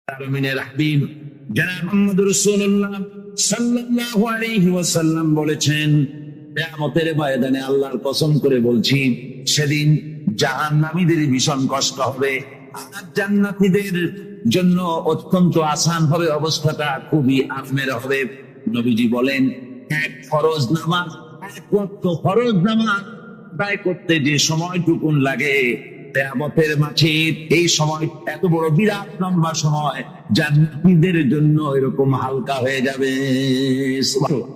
আমিনের হাবিব জনাব মুহাম্মদুর রাসূলুল্লাহ সাল্লাল্লাহু আলাইহি ওয়াসাল্লাম বলেছেন, কিয়ামতের ময়দানে আল্লাহর কসম করে বলছি, সেদিন জাহান্নামীদের ভীষণ কষ্ট হবে, আর জান্নাতীদের জন্য অত্যন্ত আসান হবে, অবস্থাটা খুবই আরামের হবে। নবীজি বলেন, এক ফরজ নামাজ, এক ওয়াক্ত ফরজ নামাজ আদায় করতে যে সময়টুকুন লাগে, কিয়ামতের মাঠে এই সময় এত বড় বিরাট লম্বা সময় জান্নাতীদের জন্য এরকম হালকা হয়ে যাবে। সুবহানাল্লাহ।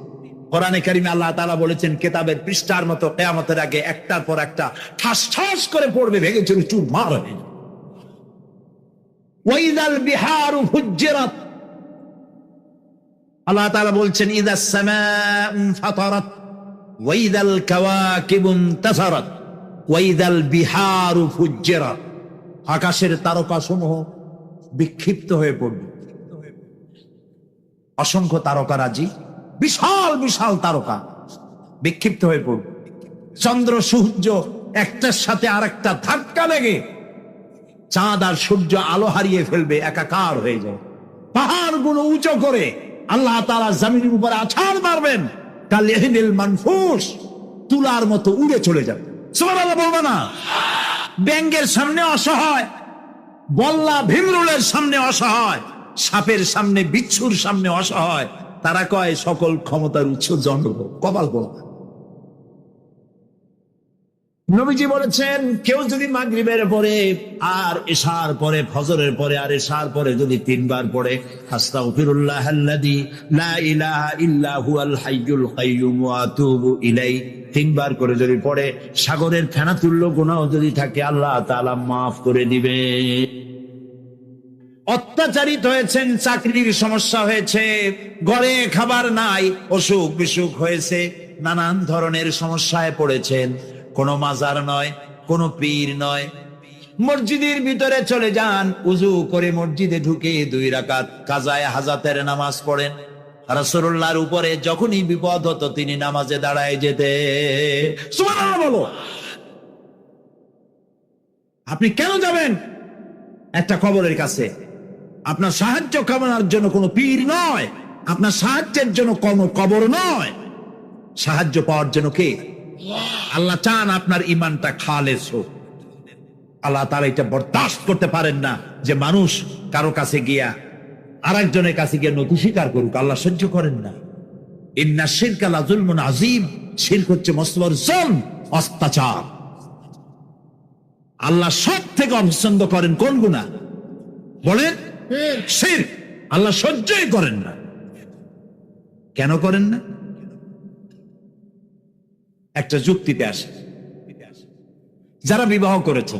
কোরআনে কারিমে আল্লাহ তাআলা বলেছেন, কেতাবের পৃষ্ঠার মতো কিয়ামতের আগে একটার পর একটা ঠাস ঠাস করে পড়বে, ভেঙে চুরে চুরমার হয়ে যাবে। ওয়াইদাল বিহারু ফুজ্জিরাত, আল্লাহ তাআলা বলছেন, ইদাস সামাউ ফাতারাত ওয়াইদাল কাওয়াকিবু ইনতাসারাত ওয়াইদাল বিহারু ফুজ্জিরাত, আকাশের তারকাসমূহ বিক্ষিপ্ত হয়ে পড়বে। অসংখ্য তারকারাজি, বিশাল বিশাল তারকা বিক্ষিপ্ত হয়ে পড়বে। চন্দ্র সূর্য একটার সাথে আরেকটা ধাক্কা লেগে চাঁদ আর সূর্য আলো হারিয়ে ফেলবে, একাকার হয়ে যায়। পাহাড়গুলো উঁচু করে আল্লাহ তাআলা জমিনের উপরে আছাড় মারবেন, কালিহিল মানফুস, তুলার মতো উড়ে চলে যাবে। সুবহানাল্লাহ বলবে না? ব্যাঙের সামনে অসহায়, বল্লা ভীমরুলের সামনে অসহায়, সাপের সামনে, বিচ্ছুর সামনে অসহায়। তারা কয় সকল ক্ষমতার উৎস জনগণ, কপাল বলা। নবীজি বলেছেন, কেউ যদি মাগরিবের পরে আর ইশার পরে, ফজরের পরে আর ইশার পরে যদি তিনবার পড়ে, আস্তাগফিরুল্লাহাল্লাযী লা ইলাহা ইল্লা হুয়াল হাইয়ুল কাইয়্যুম ওয়া আতুবু ইলাইহি, তিনবার করে যদি পড়ে, সাগরের ফেনা তুল্য গুনাহ যদি থাকে আল্লাহ তাআলা মাফ করে দিবে। অত্যাচারিত হয়েছেন, চাকরির সমস্যা হয়েছে, ঘরে খাবার নাই, অসুখ বিসুখ হয়েছে, নানান ধরনের সমস্যায় পড়েছেন, কোনো মাজার নয়, কোনো পীর নয়, মসজিদের ভিতরে চলে যান, উযু করে মসজিদে ঢুকে 2 রাকাত কাজায়ে হাজাতের নামাজ পড়েন। রাসূলুল্লাহর উপরে যখনই বিপদ হতো তিনি নামাজে দাঁড়ায় যেতে। সুবহানাল্লাহ বলো। আপনি কেন যাবেন একটা কবরের কাছে? আপনার সাহায্য কামনার জন্য কোনো পীর নয়, আপনার সাহায্যের জন্য কোনো কবর নয়, সাহায্য পাওয়ার জন্য কে? আল্লাহ চান আপনার ঈমানটা খালেস হোক। আল্লাহ তাআলা এটা বরদাস্ত করতে পারেন না যে মানুষ কারো কাছে গিয়া আরেকজনের কাছে গিয়ে নথি স্বীকার করুক, আল্লাহ সহ্য করেন না। ইন্না শিরকা লা যুলমুন আযীম, শিরক হচ্ছে মস্ত বড় জুলম, অত্যাচার। আল্লাহ সব থেকে অপছন্দ করেন কোন গুনাহ বলেন? শিরক। আল্লাহ সহ্যই করেন না। কেন করেন না? একটা যুক্তিতে আসে, যারা বিবাহ করেছে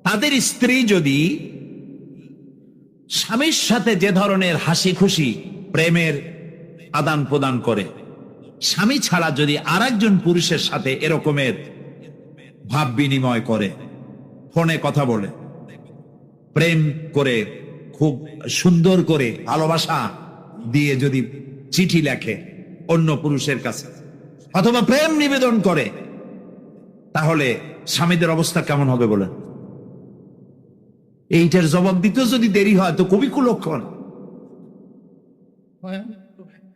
তাদের স্ত্রী যদি স্বামীর সাথে যে ধরনের হাসি খুশি প্রেমের আদান প্রদান করে, স্বামী ছাড়া যদি আরেকজন পুরুষের সাথে এরকমের ভাব বিনিময় করে, ফোনে কথা বলে, প্রেম করে, খুব সুন্দর করে ভালোবাসা দিয়ে যদি চিঠি লেখে অন্য পুরুষের কাছে, অথবা প্রেম নিবেদন করে, তাহলে স্বামীদের অবস্থা কেমন হবে বলেন? এইটার জবাব দিতে যদি দেরি হয় তো খুবই কুলক্ষণ।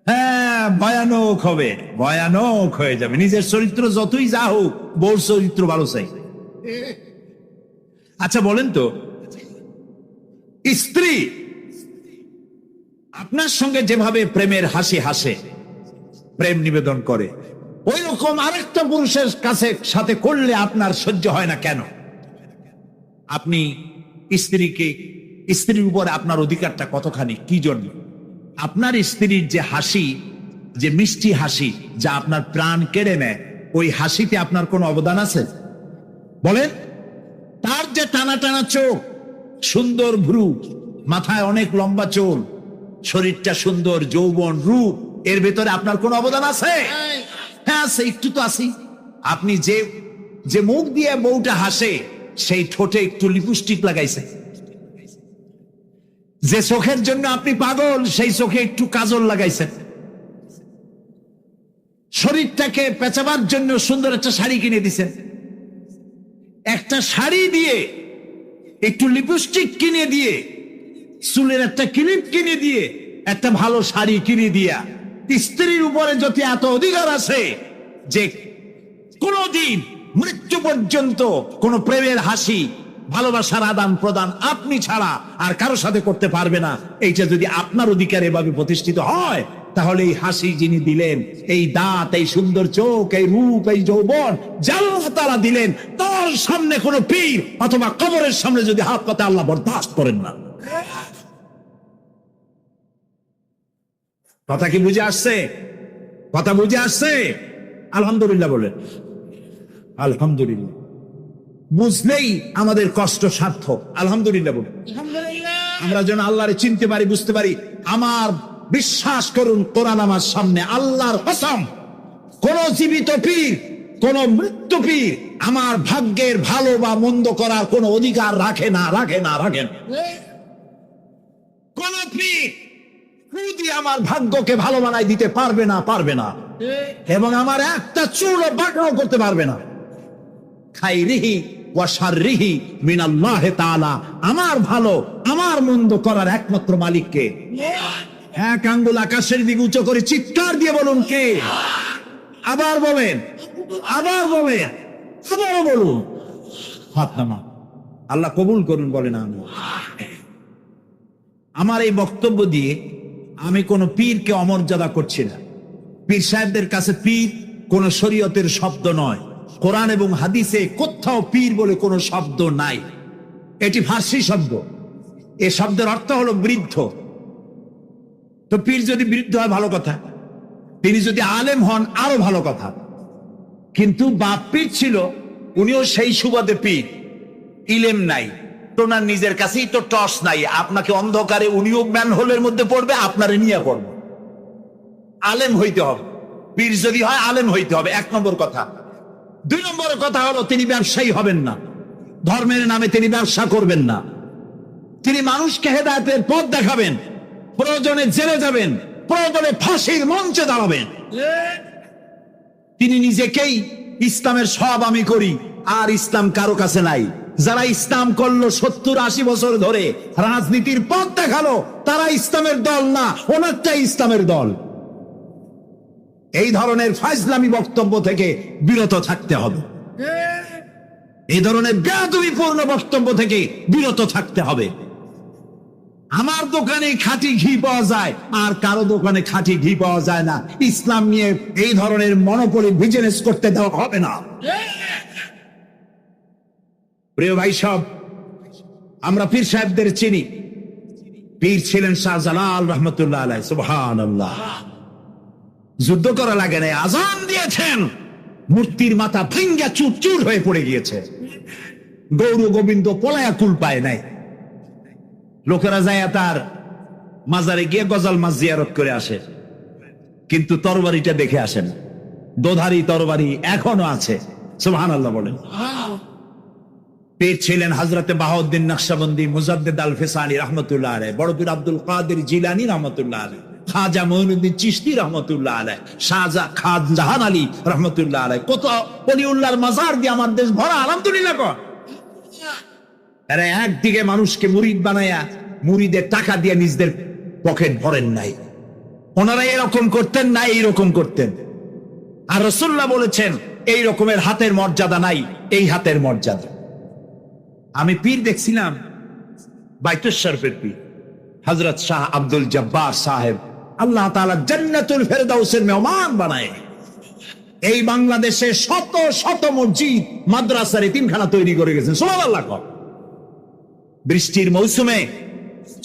হ্যাঁ, ভয়ানক হবে, ভয়ানক হয়ে যাবে। নিজের চরিত্র যতই যা হোক, বউর চরিত্র ভালো চাই। আচ্ছা বলেন তো, স্ত্রী আপনার সঙ্গে যেভাবে প্রেমের হাসি হাসে, প্রেম নিবেদন করে, ওই রকম আরেকটা পুরুষের কাছে সাথে করলে আপনার সহ্য হয় না কেন? আপনি স্ত্রীর উপরে আপনার অধিকারটা কতখানি, কি জন্য? আপনার স্ত্রীর যে হাসি, যে মিষ্টি হাসি, যা আপনার প্রাণ কেড়ে নেয়, ওই হাসিতে আপনার কোনো অবদান আছে বলেন? তার যে টানা টানা চোখ, সুন্দর ভ্রু, মাথায় অনেক লম্বা চুল, শরীরটা সুন্দর, যৌবন, রূপ, এর ভেতরে আপনার কোনো অবদান আছে? হ্যাঁ আছে, একটু তো আছি। আপনি যে মুখ দিয়ে বউটা হাসে, সেই ঠোঁটে একটু লিপস্টিক লাগাইছে। যে চোখের জন্য আপনি পাগল, সেই চোখে একটু কাজল লাগাইছেন। শরীরটাকে পেঁচাবার জন্য সুন্দর একটা শাড়ি কিনে দিছেন। একটা শাড়ি দিয়ে, একটু লিপস্টিক কিনে দিয়ে চুলের একটা ক্লিপ কিনে দিয়ে, একটা ভালো শাড়ি কিনে দিয়া, স্ত্রীর উপরে যদি এত অধিকার আছে যে কোনদিন মৃত্যু পর্যন্ত কোন প্রেমের হাসি, ভালোবাসার আদান প্রদান আপনি ছাড়া আর কারো সাথে করতে পারবে না, এইটা যদি আপনার অধিকার এভাবে প্রতিষ্ঠিত হয়, তাহলে এই হাসি যিনি দিলেন, এই দাঁত, এই সুন্দর চোখ, এই রূপ, এই যৌবন আল্লাহ তাআলা দিলেন, তার সামনে কোন পীর অথবা কবরের সামনে যদি হাত পাতে আল্লাহ বরদাস্ত করেন না। কথা কি বুঝে আসছে? কথা বুঝে আসছে? আলহামদুলিল্লাহ বলেন। আলহামদুলিল্লাহ। বুঝলেই আমাদের কষ্ট সার্থক। আলহামদুলিল্লাহ বলেন। আমরা যেন আল্লাহরে চিনতে পারি, বুঝতে পারি। আমার বিশ্বাস করুন, কোরআন আমার সামনে, আল্লাহর কসম, কোন জীবিত পীর, কোন মৃত্যু পীর আমার ভাগ্যের ভালো বা মন্দ করার কোন অধিকার রাখে না, রাখে না, রাখেন। কোন পীর খুদি আমার ভাগ্যকে ভালো বানাই দিতে পারবে না, পারবে না, এবং আমার একটা চুলও বাঁকাও করতে পারবে না। খাইরিহি ওয়া শাররিহি মিনাল্লাহ তাআলা। আমার ভালো, আমার মন্দ করার একমাত্র মালিককে। এক আঙ্গুল আকাশের দিকে উঁচু করে চিৎকার দিয়ে বলুন, কে? আবার বলেন, আবার বলেন, আবার বলুন। হাত নামা। আল্লাহ কবুল করুন, বলেন আমিন। আমার এই বক্তব্য দিয়ে আমি কোন পীরকে অমর্যাদা করছি না। পীর সাহেবদের কাছে পীর কোন শরীয়তের শব্দ নয়। কোরআন এবং হাদিসে কোথাও পীর বলে কোন শব্দ নাই। এটি ফার্সি শব্দ। এ শব্দের অর্থ হলো বৃদ্ধ। তো পীর যদি বৃদ্ধ হয় ভালো কথা, তিনি যদি আলেম হন আরো ভালো কথা। কিন্তু বাপ পীর ছিল, উনিও সেই সুবাদে পীর। ইলেম নাই, ওনার নিজের কাছেই তো টর্চ নাই। আপনাকে অন্ধকারে উনিও ম্যানহোলের মধ্যে পড়বে, আপনারে নিয়ে পড়বে। আলেম হইতে হবে, পীর যদি হয় আলেম হইতে হবে, এক নম্বর কথা। দুই নম্বর কথা হলো তিনি ব্যবসায়ী হবেন না। ধর্মের নামে তিনি ব্যবসা করবেন না। তিনি মানুষকে হেদায়েতের পথ দেখাবেন। প্রয়োজনে জেলে যাবেন, প্রয়োজনে ফাঁসির মঞ্চে দাঁড়াবেন। তিনি নিজেকেই ইসলামের সব আমি করি, আর ইসলাম কারো কাছে নাই। যারা ইসলাম করলো 70-80 বছর ধরে, রাজনীতির পথ দেখালো, তারা ইসলামের দল না, ওনারটাই ইসলামের দল। এই ধরনের ফাজলামি বক্তব্য থেকে বিরত থাকতে হবে। এই ধরনের বেয়াদবিপূর্ণ বক্তব্য থেকে বিরত থাকতে হবে। আমার দোকানে খাঁটি ঘি পাওয়া যায়, আর কারো দোকানে খাঁটি ঘি পাওয়া যায় না। ইসলাম নিয়ে এই ধরনের মনোপলি বিজনেস করতে দেওয়া হবে না। প্রিয় ভাই সব, আমরা পীর সাহেবদের চিনি। পীর ছিলেন শাহজালাল রহমতুল্লাহ আলাইহি। সুবহানাল্লাহ। যুদ্ধ করা লাগে না, আজান দিয়েছেন, মূর্তির মাথা ভেঙ্গা চুর চুর হয়ে পড়ে গিয়েছে। গৌর গোবিন্দ পলায়া কুল পায় নাই। লোকেরা যায় তার মাজারে গিয়ে গজাল মাছ জিয়ারত করে আসে, কিন্তু তরবারিটা দেখে আসেন। দোধারি তরবারি এখনো আছে। সুবহানাল্লাহ বলেন। পীর ছিলেন হযরতে বাহাউদ্দিন নকশবন্দি, মুজাদ্দিদ আল ফিসানি রহমতুল্লাহ আলাইহি, বড় পীর আব্দুল কাদের জিলানী রহমতুল্লাহ আলাইহি, খাজা মঈনুদ্দিন চিশতি রহমতুল্লাহ আলাইহি, খাজাহান আলী রহমতুল্লাহ আলাইহি। কত ওলিউল্লাহর মাজার দিয়ে আমার দেশ ভরা। আলহামদুলিল্লাহ কর। আরে একদিকে মানুষকে মুরিদ বানায়া মুরিদের টাকা দিয়ে নিজেদের পকেট ভরেন নাই। ওনারা এরকম করতেন না, এইরকম করতেন। আর রাসূলুল্লাহ বলেছেন এই রকমের হাতের মর্যাদা নাই, এই হাতের মর্যাদা। আমি পীর দেখছিলাম, বাইতুল শরীফের পীর হযরত শাহ আব্দুল জব্বার সাহেব, আল্লাহ তাআলা জান্নাতুল ফেরদাউসের মেহমান বানায়। এই বাংলাদেশে শত শত মসজিদ, মাদ্রাসার এতিমখানা তৈরি করে গেছেন। সুবহানাল্লাহ। বৃষ্টির মৌসুমে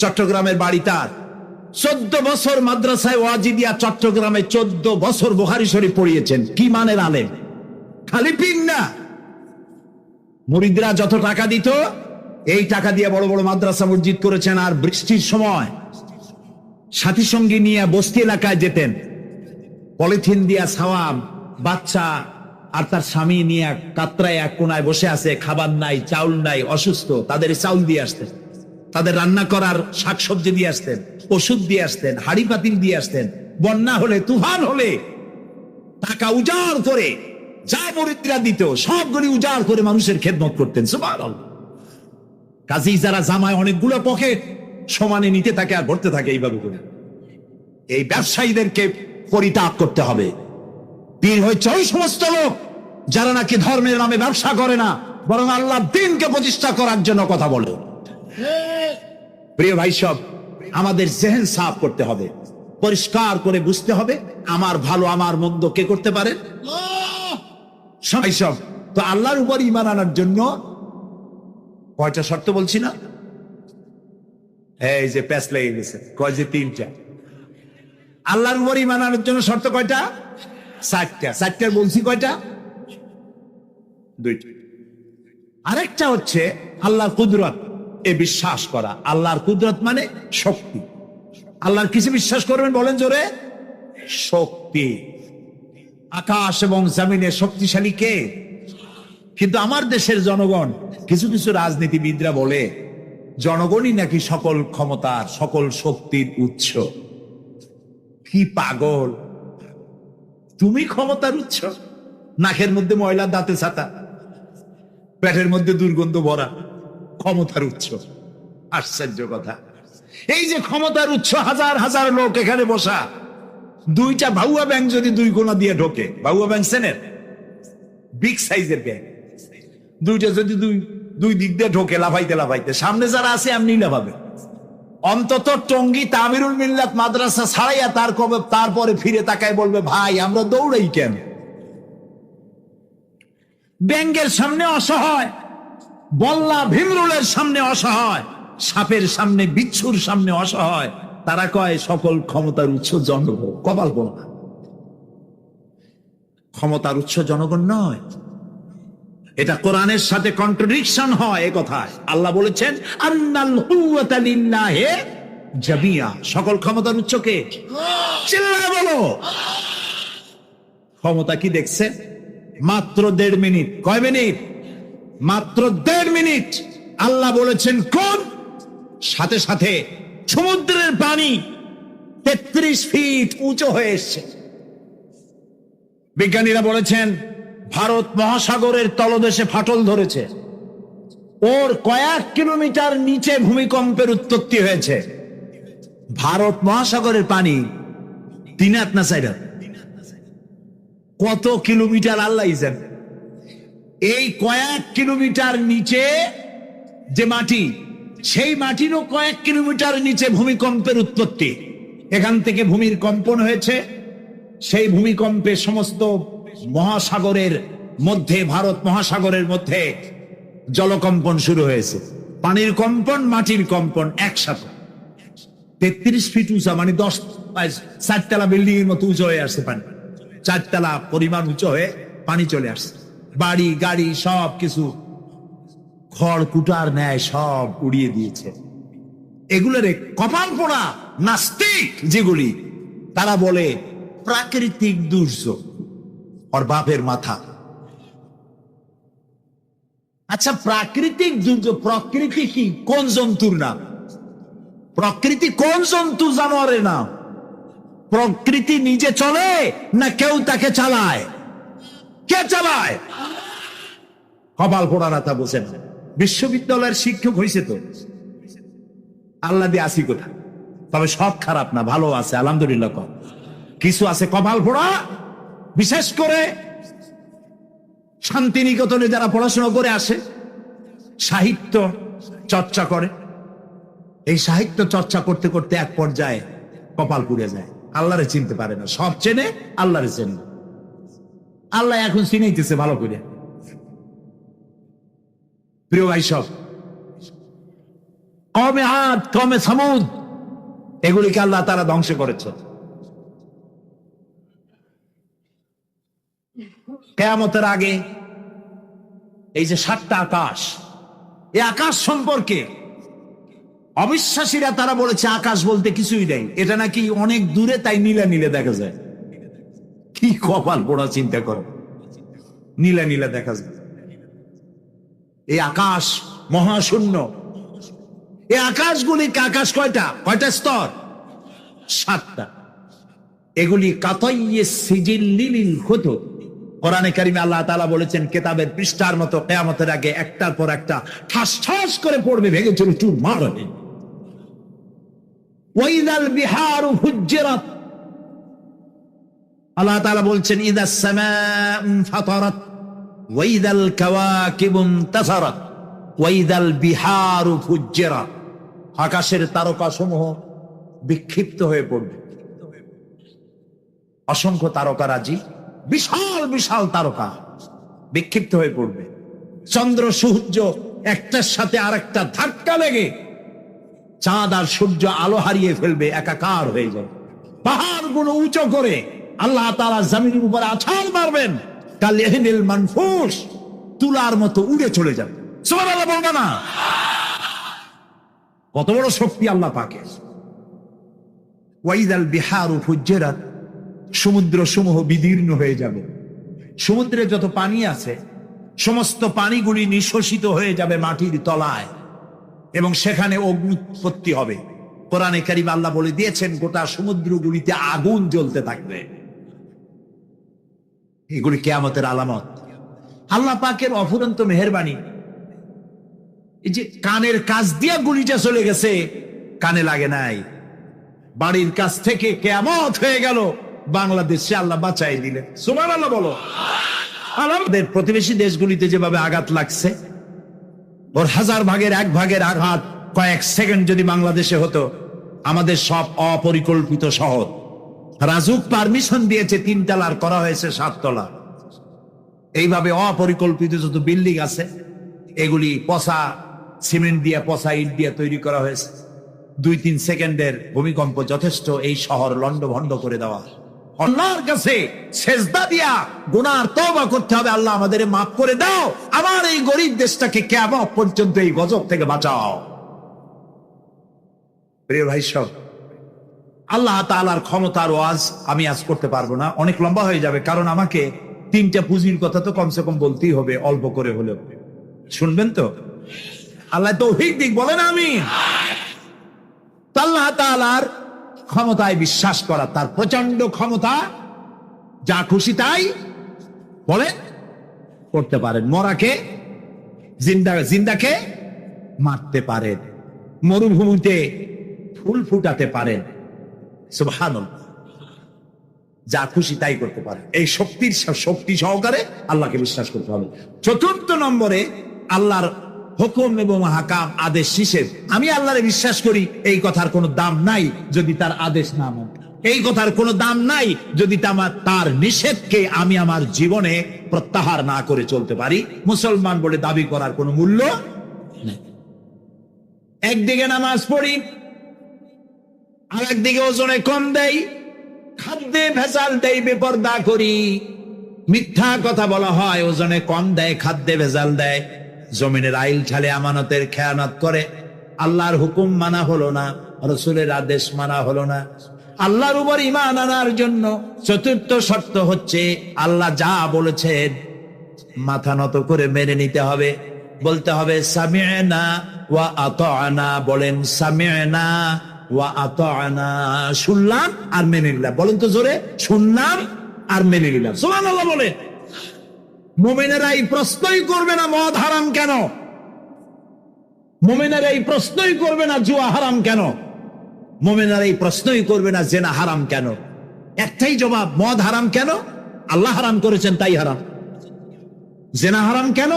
চট্টগ্রামের বাড়ি তার, 14 বছর মাদ্রাসায় ওয়াজিদিয়া চট্টগ্রামে 14 বছর বুখারী শরীফ পড়িয়েছেন। কি মানের আলেম! খালি পীর না, মুরিদরা যত টাকা দিত এই টাকা দিয়ে বড় বড় মাদ্রাসা মসজিদ করেছেন। আর বৃষ্টির সময় সাথী সঙ্গী নিয়ে বস্তি এলাকায় যেতেন, পলিথিন দিয়া ছাওয়া, বাচ্চা আর তার স্বামী নিয়ে কাতরায় এক কোনায় বসে আছে, খাবার নাই, চাউল নাই, অসুস্থ, তাদের চাউল দিয়ে আসতেন, তাদের রান্না করার শাকসবজি দিয়ে আসতেন, ওষুধ দিয়ে আসতেন, হাড়ি পাতিল দিয়ে আসতেন। বন্যা হলে, তুফান হলে টাকা উজাড় করে যা মুরিদরা দিত সবগুলি উজাড় করে মানুষের খেদমত করতেন। সুবহানাল্লাহ। কাজী যারা জামায় অনেকগুলো পকেট, সমানে নিতে থাকে আর ভরতে থাকে এইভাবে করে। এই ব্যবসায়ীদেরকে পরিত্যাগ করতে হবে। পীর হচ্ছে ওই সমস্ত লোক যারা নাকি ধর্মের নামে ব্যবসা করে না, বরং আল্লাহর দ্বীনকে প্রতিষ্ঠা করার জন্য কথা বলে। প্রিয় ভাই সব, আমাদের জেহেন সাফ করতে হবে, পরিষ্কার করে বুঝতে হবে আমার ভালো আমার মন্দ কে করতে পারে? সবাই সব। তো আল্লাহর উপর ঈমান আনার জন্য কয়টা শর্ত বলছি না? এই যে প্যাচ লেগে গেছে, কয় যে 3টা। আল্লাহর উপর ঈমান আনার জন্য শর্ত কয়টা? 4টা। 4টার বলছি কয়টা? 2টা। আরেকটা হচ্ছে আল্লাহর কুদরত এ বিশ্বাস করা। আল্লাহর কুদরত মানে শক্তি। আল্লাহর কিসে বিশ্বাস করবেন বলেন জোরে? শক্তি। আকাশ এবং জমিনে শক্তিশালী কে? কিন্তু আমার দেশের জনগণ, কিছু কিছু রাজনীতিবিদরা বলে জনগণই নাকি সকল ক্ষমতার সকল শক্তির উৎস। কি পাগল! তুমি ক্ষমতার উৎস? নাকের মধ্যে ময়লা, দাঁতে ছাতা, পেটের মধ্যে দুর্গন্ধ ভরা, ক্ষমতার উৎস? আশ্চর্য কথা। এই যে ক্ষমতার উৎস, হাজার হাজার লোক এখানে বসা, 2টা ভাউয়া ব্যাংক যদি 2 কোণা দিয়ে ঢোকে, ভাউয়া ব্যাংক চেনেন? বিগ সাইজের ব্যাংক, 2টা যদি দুই দিক দিয়ে ঢোকে লাফাইতে লাফাইতে, সামনে যারা আছে এমনি লাফাবে। অন্তত টঙ্গী তামিরুল মিল্লাত মাদ্রাসা ছাড়াইয়া তারপরে ফিরে তাকায় বলবে, ভাই আমরা দৌড়াই কেন? ব্যাংকের সামনে অসহায়, বল্লা ভীমরুলের সামনে অসহায়, সাপের সামনে, বিচ্ছুর সামনে অসহায়। তারা কয় সকল ক্ষমতার উৎস জনগণ। কপাল বোনা, ক্ষমতার উৎস জনগণ নয়। এটা কোরআনের সাথে কন্ট্রাডিকশন হয় এ কথায়। আল্লাহ বলেছেন আন্নাল কুওয়াতা লিল্লাহি জামিয়া। সকল ক্ষমতার উৎস কে? চিল্লায় বলো। ক্ষমতা কি দেখছে? মাত্র 1.5 মিনিট। কয় মিনিট? মাত্র 1.5 মিনিট। আল্লাহ বলেছেন কোন? সাথে সাথে সমুদ্রের পানি 33 ফিট উঁচু হয়ে এসছে। বিজ্ঞানীরা বলেছেন ভারত মহাসাগরের তলদেশে ফাটল ধরেছে, ওর কয়েক কিলোমিটার নিচে ভূমিকম্পের উৎপত্তি হয়েছে। ভারত মহাসাগরের পানি 3 হাত না 4 হাত? কত কিলোমিটার আল্লাহ জানে। এই কয়েক কিলোমিটার নিচে যে মাটি, সেই মাটিরও কয়েক কিলোমিটার নিচে ভূমিকম্পের উৎপত্তি। এখান থেকে ভূমির কম্পন হয়েছে। সেই ভূমিকম্পে সমস্ত মহাসাগরের মধ্যে, ভারত মহাসাগরের মধ্যে জলকম্পন শুরু হয়েছে। পানির কম্পন, মাটির কম্পন একসাথে। 33 ফিট উঁচা, মানে 4 তলা বিল্ডিং এর মতো উঁচু হয়ে আসছে পানি। 4 তলা পরিমাণ উঁচু হয়ে পানি চলে আসছে। বাড়ি গাড়ি সব কিছু খড় কুটার ন্যায় সব উড়িয়ে দিয়েছে। এগুলোর কপাল পোড়া নাস্তিক যেগুলি, তারা বলে প্রাকৃতিক দুর্যোগ। ওর বাপের মাথা। আচ্ছা, প্রাকৃতিক দুর্যোগ, প্রকৃতি কি? কোন জন্তুর নাম? প্রকৃতি কোন জন্তু জানোয়ারের নাম? প্রকৃতি নিজে চলে না কেউ তাকে চালায়? কে চালায়? কপাল পোড়ারা তা বোঝেন। বিশ্ববিদ্যালয়ের শিক্ষক হয়েছে তো, আল্লাহ দিয়ে আসি কোথা। তবে সব খারাপ না, ভালো আছে আলহামদুলিল্লাহ। কিছু আছে কপাল পোড়া। বিশেষ করে শান্তিনিকেতনে যারা পড়াশোনা করে আসে, সাহিত্য চর্চা করে, এই সাহিত্য চর্চা করতে করতে এক পর্যায়ে কপাল পুড়ে যায়। আল্লাহরে চিনতে পারে না। সব চেনে, আল্লাহরে চেনে। আল্লাহ এখন চিনাইতেছে ভালো করে। প্রিয় ভাই সব, কমে আদ, কমে সামুদ, এগুলিকে আল্লাহ তারা ধ্বংস করেছে। কিয়ামতের আগে এই যে 7টা আকাশ, এই আকাশ সম্পর্কে অবিশ্বাসীরা তারা বলেছে আকাশ বলতে কিছুই নেই, এটা নাকি অনেক দূরে, তাই নীলা নীলে দেখা যায়। কি কপাল পোড়া, চিন্তা করো। নীলা নীলা দেখা যায়। এই আকাশ মহাশূন্য। এই আকাশগুলি, আকাশ কয়টা? কয়টা স্তর? 7টা। এগুলি কাতাইয়ে সিজিল্লিল কুতুব। কোরআনে কারিমে আল্লাহ তাআলা বলেছেন কিতাবের পৃষ্ঠার মতো কিয়ামতের আগে একটার পর একটা ঠাস ঠাস করে পড়বে, ভেঙে চুরমার হবে। ওয়াইদাল বিহারু ফুজ্জিরাত, আল্লাহ তাআলা বলছেন ইদাস সামাউ ফাতারাত ওয়াইদাল কাওয়াকিবু ইনতাসারাত ওয়াইদাল বিহারু ফুজ্জিরাত, আকাশের তারকাসমূহ বিক্ষিপ্ত হয়ে পড়বে। অসংখ্য তারকারাজি, বিশাল বিশাল তারকা বিক্ষিপ্ত হয়ে পড়বে। চন্দ্র সূর্য একটার সাথে আরেকটা ধাক্কা লেগে চাঁদ আর সূর্য আলো হারিয়ে ফেলবে, একাকার হয়ে যাবে। পাহাড়গুলো উঁচু করে আল্লাহ তাআলা জমিনের উপর আছাড় মারবেন, কালিহিনিল মানফুস, তুলার মতো উড়ে চলে যাবে। সুবহানাল্লাহ বলবে না? কত বড় শক্তি আল্লাহ পাকের। ওয়াইদাল বিহারু ফুজ্জিরাত, সমুদ্র সমূহ বিদীর্ণ হয়ে যাবে। সমুদ্রে যত পানি আছে সমস্ত পানিগুলি নিঃশোষিত হয়ে যাবে মাটির তলায়, এবং সেখানে অগ্নি উৎপত্তি হবে। কোরআনে কারীমে আল্লাহ বলে দিয়েছেন গোটা সমুদ্রগুলিতে আগুন জ্বলতে থাকবে। এগুলি কিয়ামতের আলামত। আল্লাহ পাকের অফুরন্ত মেহেরবানি। এই যে কানের কাছ দিয়ে গুলিটা চলে গেছে, কানে লাগে নাই। বাড়ির কাছ থেকে কিয়ামত হয়ে গেল, বাংলাদেশে আল্লাহ বাঁচাই দিলেন। সুবহানাল্লাহ বলো। আমাদের প্রতিবেশী দেশগুলিতে যেভাবে আঘাত লাগছে, ওর 1000 ভাগের 1 ভাগের আঘাত কয়েক সেকেন্ড যদি বাংলাদেশে হতো, আমাদের সব অপরিকল্পিত শহর, রাজুক পারমিশন দিয়েছে 3 তলার, করা হয়েছে 7 তলা। এইভাবে অপরিকল্পিত যত বিল্ডিং আছে এগুলি পচা সিমেন্ট দিয়ে, পচা ইট দিয়ে তৈরি করা হয়েছে। 2-3 সেকেন্ডের ভূমিকম্প যথেষ্ট এই শহর লন্ডভন্ড করে দেওয়া। আল্লাহর কাছে সেজদা দিয়া গুনার তওবা করতে হবে, আল্লাহ আমাদের মাফ করে দাও, আমার এই গরিব দেশটাকে কিয়ামত পর্যন্ত এই গজব থেকে বাঁচাও। প্রিয় ভাই সব, আল্লাহ তাআলার ক্ষমতার ওয়াজ আমি আজ করতে পারবো না, অনেক লম্বা হয়ে যাবে। কারণ আমাকে 3টা পুঁজির কথা তো কমসে কম বলতেই হবে, অল্প করে হলেও। শুনবেন তো? আল্লাহ তৌফিক দিক, বলেন আমিন। আল্লাহ তাআলার ক্ষমতায় বিশ্বাস করা, তার প্রচন্ড ক্ষমতা, যা খুশি তাই বলে করতে পারেন। মরাকে জিন্দাকে মারতে পারেন, মরুভূমিতে ফুল ফুটাতে পারেন। সুবহানাল্লাহ, যা খুশি তাই করতে পারেন। এই শক্তি সহকারে আল্লাহকে বিশ্বাস করতে হবে। 4র্থ নম্বরে, আল্লাহর হুকুম এবং হাকাম, আদেশ নিষেধ। আমি আল্লাহরে বিশ্বাস করি, এই কথার কোনো দাম নাই যদি তার আদেশ না মানি। এই কথার কোনো দাম নাই যদি তার নিষেধকে আমি আমার জীবনে প্রত্যাহার না করে চলতে পারি। মুসলমান বলে দাবি করার কোনো মূল্য নেই। একদিকে নামাজ পড়ি, আর একদিকে ওজনে কম দেই, খাদ্যে ভেজাল দেই, বেপরদা করি, মিথ্যা কথা বলা হয়, ওজনে কম দেয়, খাদ্যে ভেজাল দেয়, জমিনের আইল ছালে আমানতের খেয়ানত করে। আল্লাহর হুকুম মানা হলো না, রাসূলের আদেশ মানা হলো না। আল্লাহর উপর ঈমান আনার জন্য 4র্থ শর্ত হচ্ছে, আল্লাহ যা বলেছেন মাথা নত করে মেনে নিতে হবে। বলতে হবে সামি'না ওয়া আতা'না। বলেন সামি'না ওয়া আতা'না, শুনলাম আর মেনে নিলাম। বলেন তো জোরে, শুনলাম আর মেনে নিলাম। সুবহানাল্লাহ বলে। মুমিনেরা এই প্রশ্নই করবে না মদ হারাম কেন, মুমিনেরা এই প্রশ্নই করবে না জুয়া হারাম কেন, মুমিনেরা এই প্রশ্নই করবে না জেনা হারাম কেন। একটাই জবাব, মদ হারাম কেন? আল্লাহ হারাম করেছেন তাই হারাম। জেনা হারাম কেন?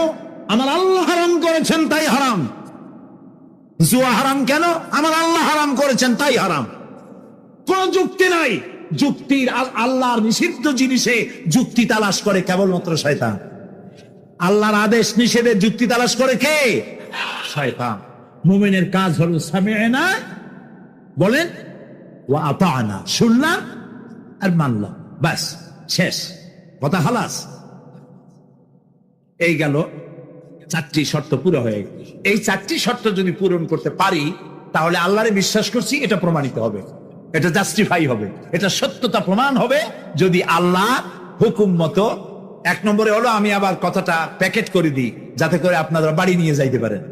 আমার আল্লাহ হারাম করেছেন তাই হারাম। জুয়া হারাম কেন? আমার আল্লাহ হারাম করেছেন তাই হারাম। কোন যুক্তি নাই। যুক্তির, আল্লাহর নিষিদ্ধ জিনিসে যুক্তি তালাশ করে কেবলমাত্র শয়তান। আল্লাহর আদেশ নিষেধের যুক্তি তালাশ করে কে? শয়তান। মুমিনের কাজ হলো সামি'না, বলেন, ওয়া আতা'না, শুনলাম আর মানলাম, বাস, শেষ কথা, খালাস। এই গেল 4টি শর্ত পুরো হয়ে গেল। এই 4টি শর্ত যদি পূরণ করতে পারি, তাহলে আল্লাহরে বিশ্বাস করছি এটা প্রমাণিত হবে, এটা জাস্টিফাই হবে, এটা সত্যতা প্রমাণ হবে যদি আল্লাহ হুকুম মতো। 1 নম্বরে হলো, আমি আবার কথাটা প্যাকেট করে দিই যাতে করে আপনারা বাড়ি নিয়ে যাইতে পারেন।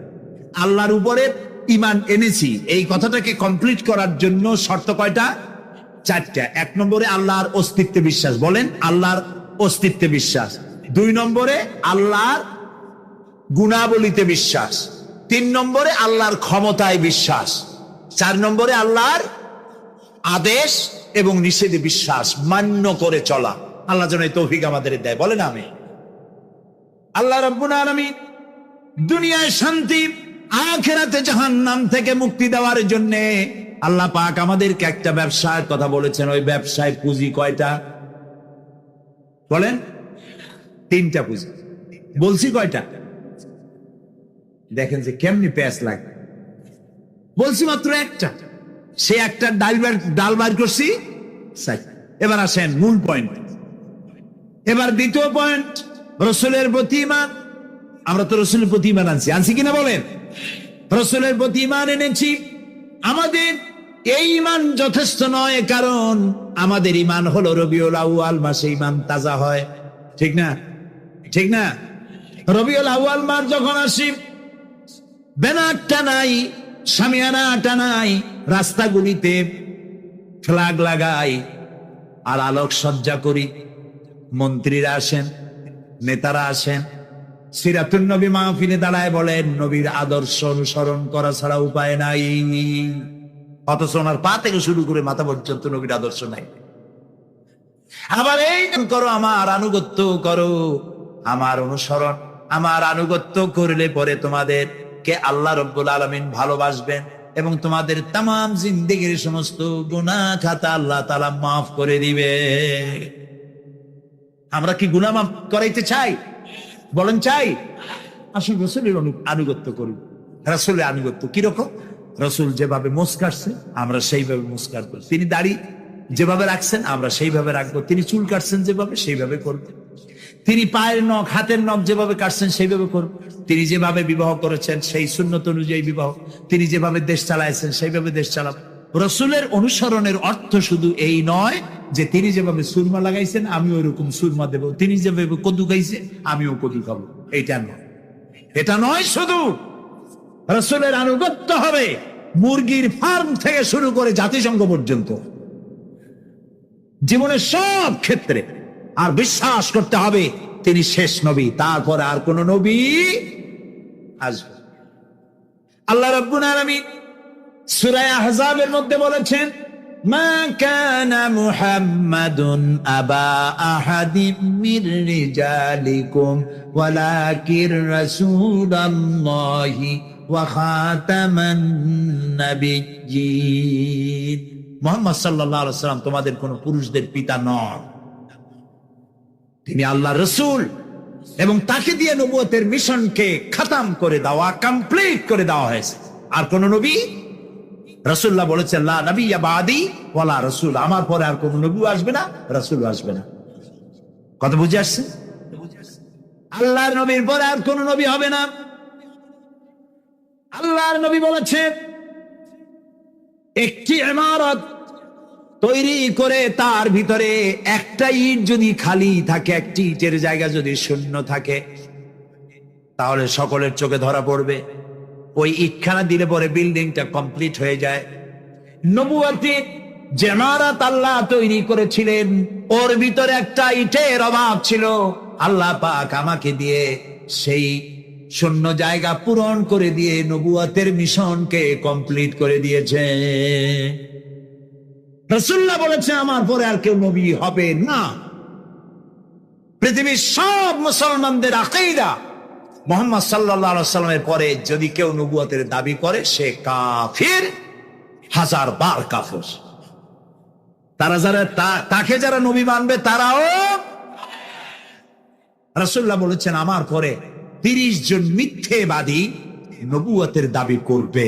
আল্লাহর উপরে ঈমান এনেছি, এই কথাটাকে কমপ্লিট করার জন্য শর্ত কয়টা? 4টা। 1 নম্বরে আল্লাহর অস্তিত্বে বিশ্বাস। বলেন, আল্লাহর অস্তিত্বে বিশ্বাস। 2 নম্বরে আল্লাহর গুণাবলীতে বিশ্বাস। 3 নম্বরে আল্লাহর ক্ষমতায় বিশ্বাস। 4 নম্বরে আল্লাহর আদেশ এবং নিষেধে বিশ্বাস মান্য করে চলা। আল্লাহ যেন এই তৌফিক আমাদের দেয়, বলেন আমিন। আল্লাহ রাব্বুল আলামিন দুনিয়ায় শান্তি, আখিরাতে জাহান্নাম থেকে মুক্তি দেওয়ার জন্য আল্লাহ পাক আমাদেরকে একটা ব্যবসার কথা বলেছেন। ওই ব্যবসায় পুঁজি কয়টা বলেন? 3টা পুঁজি। বলছি কয়টা? দেখেন যে কেমনি প্যাঁচ লাগে। বলছি মাত্র একটা, সে একটা ডাল বার করছি। এবার আসেন মূল পয়েন্ট। এবার দ্বিতীয় পয়েন্ট, রসুলের প্রতি ঈমান। আমরা তো রসুলের প্রতি ঈমান আনছি কিনা বলেন? রসুলের প্রতি ঈমান এনেছি। আমাদের এই ঈমান যথেষ্ট নয়, কারণ আমাদের ঈমান হলো রবিউল আউয়াল মাসে ঈমান তাজা হয়, ঠিক না? ঠিক না? রবিউল আউয়াল মাস যখন আসি, ব্যানার টানাই, শামিয়ানা টানাই, রাস্তাগুলিতে ফ্ল্যাগ লাগাই আর আলোক সজ্জা করি। মন্ত্রীরা আসেন, নেতারা আসেন, সিরাতুন নবী মাহফিলে দাঁড়ায় বলেন নবীর আদর্শ অনুসরণ করা ছাড়া উপায় নাই। অথচ ওনার পা থেকে শুরু করে মাথা পর্যন্ত নবীর আদর্শ নাই। আবার এই করো, আমার আনুগত্য করো, আমার অনুসরণ, আমার আনুগত্য করলে পরে তোমাদের কে আল্লাহ রাব্বুল আলামিন ভালোবাসবেন এবং তোমাদের তামাম জিন্দেগির সমস্ত গুনাহ খাতা আল্লাহ তাআলা মাফ করে দিবে। আমরা কি গুনাহ মাফ করাইতে চাই? বলেন চাই? আসুন রাসূলের আনুগত্য করি। রাসূলের আনুগত্য কিরকম? রাসূল যেভাবে মুছ কাটছে আমরা সেইভাবে মুছ কাটবো। তিনি দাড়ি যেভাবে রাখছেন আমরা সেইভাবে রাখবো। তিনি চুল কাটছেন যেভাবে সেইভাবে করবো। তিনি পায়ের নখ, হাতের নখ যেভাবে কাটছেন সেইভাবে করব। তিনি যেভাবে বিবাহ করেছেন সেই সুন্নত অনুযায়ী বিবাহ, তিনি যেভাবে দেশ চালাইছেন সেইভাবে দেশ চালাব। রাসূলের অনুসরণের অর্থ শুধু এই নয় যে তিনি যেভাবে সুরমা লাগাইছেন আমি ওইরকম সুরমা দেব, তিনি যেভাবে কদু খাইছে আমিও কদু খাবো, এইটা নয়। এটা নয়, শুধু রাসূলের আনুগত্য হবে মুরগির ফার্ম থেকে শুরু করে জাতিসংঘ পর্যন্ত, জীবনের সব ক্ষেত্রে। আর বিশ্বাস করতে হবে তিনি শেষ নবী, তারপরে আর কোন নবী আসবে। আল্লাহ রাব্বুল আলামিন সূরা আহজাবের মধ্যে বলেছেন, মা কানা মুহাম্মাদুন আবা আহাদিম মির রিজালিকুম ওয়ালাকির রাসূলুল্লাহি ওয়া খাতামান নাবিয়্যিন। মুহাম্মদ সাল্লাল্লাহু আলাইহি ওয়াসাল্লাম তোমাদের কোন পুরুষদের পিতা নন, তিনি আল্লাহর রাসূল এবং তাকে দিয়ে নবুয়তের মিশনকে খতম করে দেওয়া, কমপ্লিট করে দেওয়া হয়েছে। আর কোন নবী, রাসূলুল্লাহ বলেছেন লা নাবিয়্যা বাদি ওয়ালা রাসূল, আমার পরে আর কোন নবী আসবে না, রাসূল আসবে না। কথা বুঝে আসছে? আল্লাহর নবীর পরে আর কোন নবী হবে না। আল্লাহর নবী বলেছেন একটি ইমারত তৈরি করে তার ভিতরে একটা ইট যদি খালি থাকে, একটি ইটের জায়গা যদি শূন্য থাকে, তাহলে সকলের চোখে ধরা পড়বে। ওই ইটখানা দিলে পরে বিল্ডিংটা কমপ্লিট হয়ে যায়। নবুয়তি যে ইমারত আল্লাহ তৈরি করেছিলেন, ওর ভিতরে একটা ইটের অভাব ছিল। আল্লাহ পাক আমাকে দিয়ে সেই শূন্য জায়গা পূরণ করে দিয়ে নবুয়তের মিশনকে কমপ্লিট করে দিয়েছে। রাসূলুল্লাহ বলেছে আমার পরে আর কেউ নবী হবে না। পৃথিবীর সব মুসলমানদের আকীদা মুহাম্মদ সাল্লাল্লাহু আলাইহি ওয়াসাল্লামের পরে যদি কেউ নবুয়তের দাবি করে সে কাফির, 1000 বার কাফির। তারা যারা তাকে যারা নবী মানবে তারাও। রাসূলুল্লাহ বলেছেন আমার পরে 30 জন মিথ্যেবাদী নবুয়তের দাবি করবে।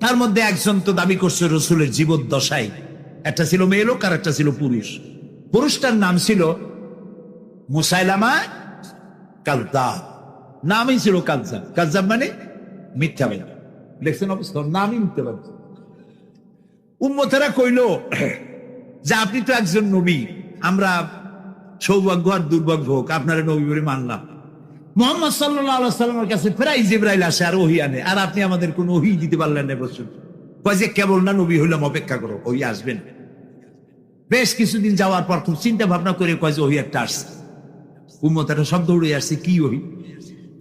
তার মধ্যে একজন তো দাবি করছে রাসূলের জীবদ্দশায়, একটা ছিল মেয়ে লোক আর একটা ছিল পুরুষ। পুরুষটার নাম ছিল মুসাইলামা কাযযাব, নামই ছিল কাযযাব। কাযযাব মানে মিথ্যাবাদী। দেখছেন অবস্থা, নামই মিথ্যাবাদী। উম্মতেরা কইল যে আপনি তো একজন নবী, আমরা সৌভাগ্য আর দুর্ভাগ্য হোক আপনারা নবী বলে মানলাম। মুহাম্মদ সাল্লাল্লাহু আলাইহি ওয়াসাল্লামের কাছে প্রায় জিবরাইল আসে আর ওহী আনে, আর আপনি আমাদের কোনো ওহী দিতে পারলেন না। বছর কয় যে কেবল না নবী হইলাম, অপেক্ষা করো, ওহী আসবেন। বেশ কিছুদিন যাওয়ার পর খুব চিন্তা ভাবনা করে কয় যে ওহী একটা আসছে। উম্মতেরা সব দৌড়ে আসছে, কি ওহী?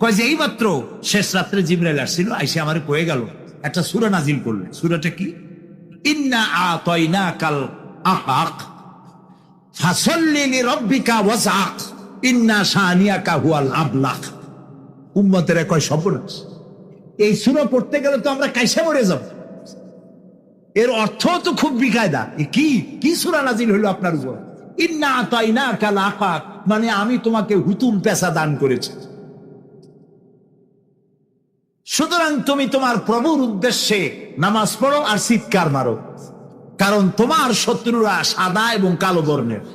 কয় যে এইমাত্র শেষ রাত্রে জিবরাইল আসছিল, আইসে আমারে কয়ে গেল একটা সূরা নাজিল করলেন। সূরাটা কি? ইন্না আতাইনাকাল আহাক ফাসাল্লি লিরাব্বিকা ওয়াজআক ইন্না শানিয়াকা হুয়াল আবলাক। উম্মতেরা কয় সর্বনাশ, এই সূরা পড়তে গেলে তো আমরা কাইসা মরে যাব। এর অর্থ তো খুব বিকায়দা। কি সূরা নাজিল হলো আপনার উপর? ইন্না আতাইনাকাল আহাক, মানে আমি তোমাকে হুতুম পেশা দান করেছি, সুতরাং তুমি তোমার প্রভুর উদ্দেশ্যে নামাজ পড়ো আর চিৎকার মারো, কারণ তোমার শত্রুরা সাদা এবং কালো বর্ণের।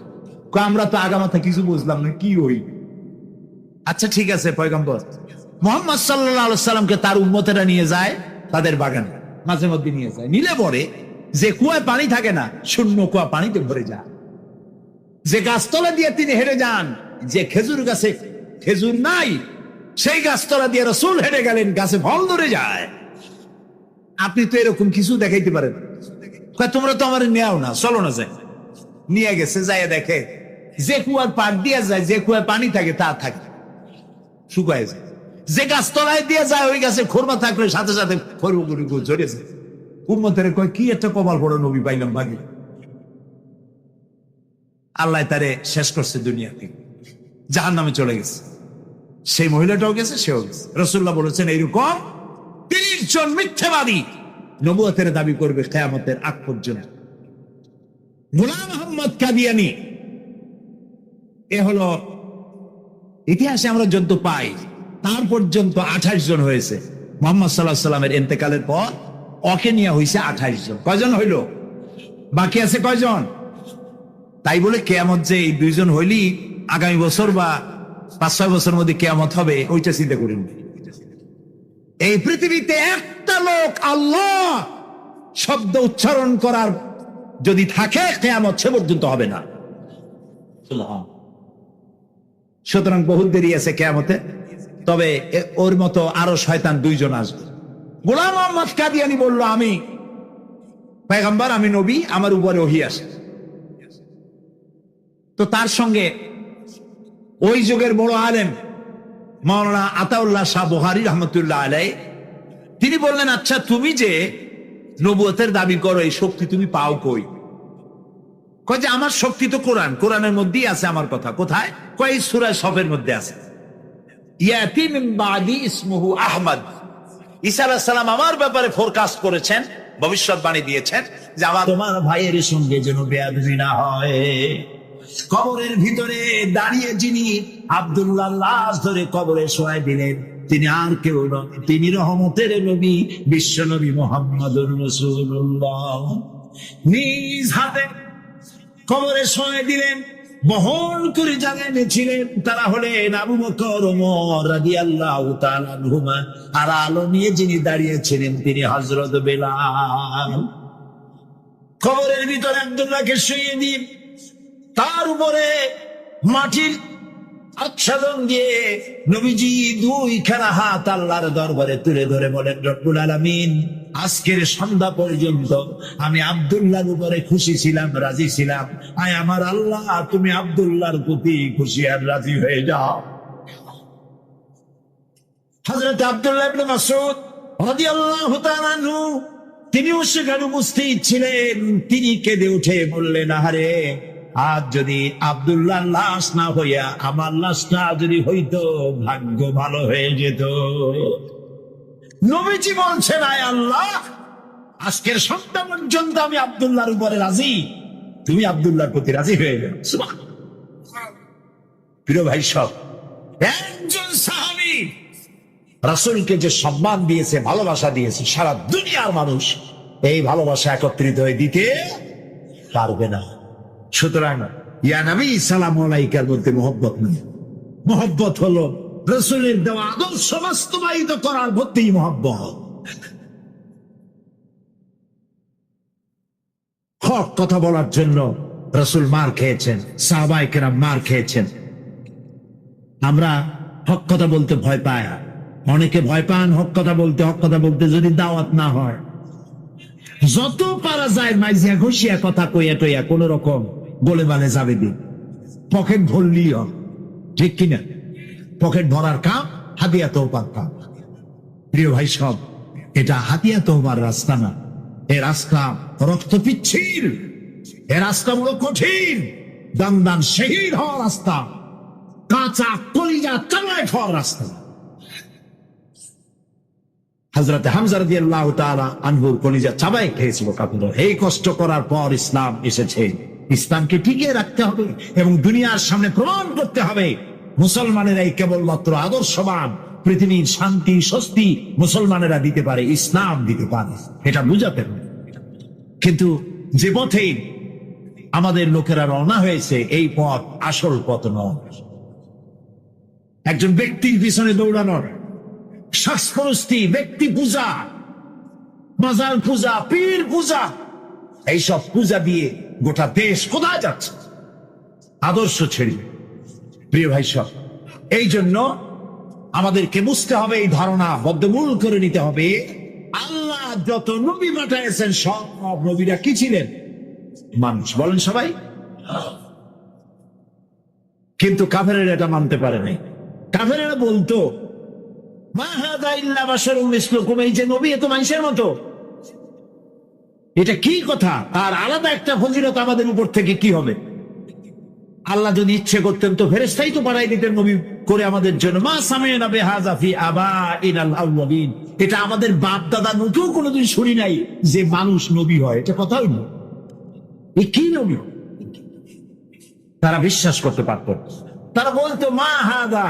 আমরা তো আগামাথা কিছু বুঝলাম না, কি হই? আচ্ছা ঠিক আছে, পয়গম্বর মুহাম্মদ সাল্লাল্লাহু আলাইহি সাল্লামকে তার উম্মতেরা নিয়ে যায় তাদের বাগানে, মাঝে মধ্যে নিয়ে যায়। নিলে পরে যে কুয়ায় পানি থাকে না, শূন্য কুয়া পানিতে ভরে যায়। যে গাছতলা দিয়ে তিনি হেঁটে যান, যে খেজুর গাছে খেজুর নাই, সেই গাছতলা দিয়ে রাসূল হেঁটে গেলেন, গাছে ফল ধরে যায়। আপনি তো এরকম কিছু দেখাইতে পারেন। তোমরা তো আমার নেও না, চলো না যাই। নিয়ে গেছে, যাই দেখে যে কুয়ার পাড় দিয়ে যায়, যে কুয়ায় পানি থাকে তা থাকে, শুকায় যায়। যে গাছতলায় দিয়ে যায়, ওই গাছে খোরমা থাকলে সাথে সাথে ঝরে যায়। উম্মতের কয়, কি একটা কপাল বড় নবী পাইলাম ভাগে। আল্লাহ তারে শেষ করছে দুনিয়া থেকে, জাহান্নামে চলে গেছে। সেই মহিলাটাও গেছে, সেও গেছে। রাসূলুল্লাহ বলেছেন এইরকম 30 জন মিথ্যাবাদী নবুয়তের দাবি করবে কিয়ামতের আগ পর্যন্ত। গোলাম আহমদ কাদিয়ানী, এ হলো ইতিহাসে আমরা যত পাই, তার পর্যন্ত 28 জন হয়েছে। মুহাম্মদ সাল্লাল্লাহু আলাইহি সাল্লামের ইন্তেকালের পর ওকে নিয়ে হয়েছে 28 জন। কয়জন হইল? বাকি আছে কয়জন? তাই বলে কিয়ামত যে এই 2 জন হইলি আগামী বছর বা 5-6 বছরের মধ্যে কিয়ামত হবে, ওইটা চিন্তা করেন। এই পৃথিবীতে একটা লোক আল্লাহ শব্দ উচ্চারণ করার যদি থাকে, কিয়ামত সে পর্যন্ত হবে না। সুতরাং বহুত দেরি আছে কিয়ামতে। তবে ওর মতো আরো শয়তান 2 জন আসবে। গোলাম আহমদ কাদিয়ানী বলল, আমি পয়গম্বর, আমি নবী, আমার উপরে ওহী আসে। তো তার সঙ্গে ওই যুগের বড় আলেম মাওলানা আতাউল্লাহ শাহ বুখারী রহমতুল্লাহ আলাইহি, তিনি বললেন, আচ্ছা তুমি যে নবুয়তের দাবি করো, এই শক্তি তুমি পাও কই? কয় যে আমার শক্তি তো কোরআনের মধ্যেই আছে আমার কথা। কোথায়? কয় সূরা সফের মধ্যে আছে, ইয়াতি মিন বাদি ইসমুহু আহমদ। ঈসা আলাইহিস সালাম আমার ব্যাপারে ফোরকাস্ট করেছেন, ভবিষ্যৎবাণী দিয়েছেন যে আমার তোমার ভাইয়ের সঙ্গে যেন বেয়াদবি না হয়। কবরের ভিতরে দাঁড়িয়ে যিনি আব্দুল্লাহ লাশ ধরে কবরে শোয়াই দিলেন, তিনি আর কেউ নন, তিনি রহমতের নবী, বিশ্ব নবী মুহাম্মদুর রাসূলুল্লাহ। নিজ হাতে কবরে শোয়াই দিলেন, বহন করে যারা এনেছিলেন তারা হলেন আবু বকর, ওমর রাদিয়াল্লাহু তাআলা আনহুমা। আর আলো নিয়ে যিনি দাঁড়িয়েছিলেন তিনি হযরত বেলাল। কবরের ভিতরে আব্দুল্লাহকে শুইয়ে দিন, তার উপরে মাটির আচ্ছাদন দিয়ে নবীজি 2খানা হাত আল্লাহর দরবারে তুলে ধরে বলেন, রব্বুল আলামিন, আজকের সন্ধ্যা পর্যন্ত আমি আব্দুল্লাহর উপরে খুশি ছিলাম, রাজি ছিলাম। আয় আমার আল্লাহ, তুমি আব্দুল্লাহর প্রতি খুশি আর রাজি হয়ে যাও। হযরত আব্দুল্লাহ ইবনে মাসউদ রাদিয়াল্লাহু তাআলা আনহু, তিনিও সেখানে উপস্থিত ছিলেন। তিনি কেঁদে উঠে বললেন, আহারে, আজ যদি আব্দুল্লাহর লাশ না হইয়া আমার লাশটা যদি হইতো, ভাগ্য ভালো হয়ে যেত। নবীজি বলছেন, আয় আল্লাহ, আজকের সন্ধ্যা পর্যন্ত আমি আব্দুল্লাহর উপরে রাজি, তুমি আব্দুল্লাহর প্রতি রাজি হয়ে যাও। সুবহানাল্লাহ। প্রিয় ভাই সব, একজন সাহাবী রাসূলকে যে সম্মান দিয়েছে, ভালোবাসা দিয়েছে, সারা দুনিয়ার মানুষ এই ভালোবাসা একত্রিত হয়ে দিতে পারবে না। সুতরাং ইয়া নবী সালামু আলাইকার মধ্যে মহব্বত নেই। মহব্বত হলো রাসূলের দেওয়া আদর্শ বাস্তবায়িত করার মধ্যেই মহব্বত। হক কথা বলার জন্য রাসূল মার খেয়েছেন, সাহাবায়ে কেরাম মার খেয়েছেন। আমরা হক কথা বলতে ভয় পাই। অনেকে ভয় পান হক কথা বলতে। হক কথা বলতে যদি দাওয়াত না হয়, যত পারা যায় মাইজিয়া ঘষিয়া কথা কইয়া টইয়া কোন রকম বলে মানে যাবে দিন, পকেট ভরলি, ঠিক কিনা? পকেট ভরার কাম হাতিয়া তওবার কাম। প্রিয় ভাই সব, এটা হাতিয়া তওবার রাস্তা না, এ রাস্তা রক্ত পিচ্ছিল, এ রাস্তা বড় কঠিন, দান দান শহীদ হওয়ার রাস্তা, কাঁচা কলিজা চালায় খাওয়ার রাস্তা। হযরত হামজা রাদিয়াল্লাহু তাআলা আনহুর কলিজা চাবায় খেয়েছিল কাফেররা। এই কষ্ট করার পর ইসলাম এসেছে। ইসলামকে টিকিয়ে রাখতে হবে এবং দুনিয়ার সামনে প্রমাণ করতে হবে মুসলমানেরাই কেবলমাত্র আদর্শবান, পৃথিবীর শান্তি স্বস্তি মুসলমানেরা দিতে পারে, ইসলাম দিতে পারে, এটা বুঝাতে হবে। কিন্তু যে পথে আমাদের লোকেরা রওনা হয়েছে এই পথ আসল পথ নয়। একজন ব্যক্তির পিছনে দৌড়ানোর, শাস্ত্রস্তি, ব্যক্তি পূজা, মাজার পূজা, পীর পূজা, এইসব পূজা দিয়ে গোটা দেশ কোথায় যাচ্ছে? আদর্শ ছেড়ে। প্রিয় ভাই সব, এই জন্য আমাদেরকে বুঝতে হবে, এই ধারণা বদ্ধমূল করে নিতে হবে, আল্লাহ যত নবী পাঠিয়েছেন সব নবীরা কি ছিলেন? মানুষ। বলেন সবাই। কিন্তু কাফেরেরা এটা মানতে পারে নাই। কাফেরেরা বলতো মা হাযা ইল্লা বাশারুম মিসলুকুম, এই যে নবী এ তো মানুষের মতো, এটা কি কথা? আর আলাদা একটা ফজিলত আমাদের উপর থেকে কি হবে? আল্লাহ যদি ইচ্ছে করতেন তো ফেরেশতাই তো পাঠাই দিতেন নবী করে আমাদের জন্য। মা সামি'না বিহাযা ফি আবাইনাল আউয়ালিন, এটা আমাদের বাপ দাদা মুখেও কোনোদিন শুনি নাই যে মানুষ নবী হয়, এটা কথা হইল। এ কি নবী? তারা বিশ্বাস করতে পারত। তারা বলতো মা হাযা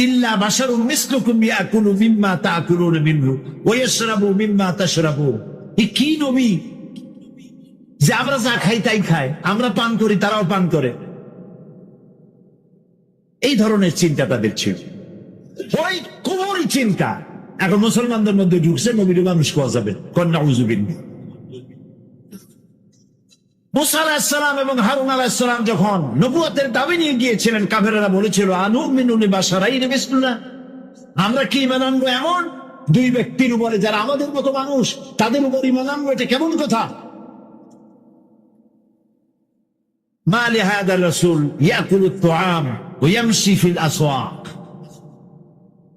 ইল্লা বাশারুম মিসলুকুম ইয়াকুলু মিম্মা তাকুলুনা মিনহু ওয়া ইয়াশরাবু মিম্মা তাশরাবুন। এ কি নবী যে আমরা যা খাই তাই খায়, আমরা পান করি তারাও পান করে? এই ধরনের চিন্তা তাদের ছিল, ওই কুফরি চিন্তা এখন মুসলমানদের মধ্যে ঢুকছে। নবীর মানুষ কোয়া যাবে, নাউযুবিল্লাহ। মুসা আলাইহিস সালাম এবং হারুন আলাইহিস সালাম যখন নবুয়তের দাবি নিয়ে গিয়েছিলেন, কাফেররা বলেছিল আনুমিনু লিবাশারাইনি মিসলুনা, আমরা কি ঈমান আনবো এমন দুই ব্যক্তির উপরে যারা আমাদের মতো মানুষ, তাদের উপর ঈমান আনবো? এটা কেমন কথা? মা লিহাযা রাসূল ইয়াকুলু আত-তুআম ওয়া ইয়ামশি ফিল আসওয়াক,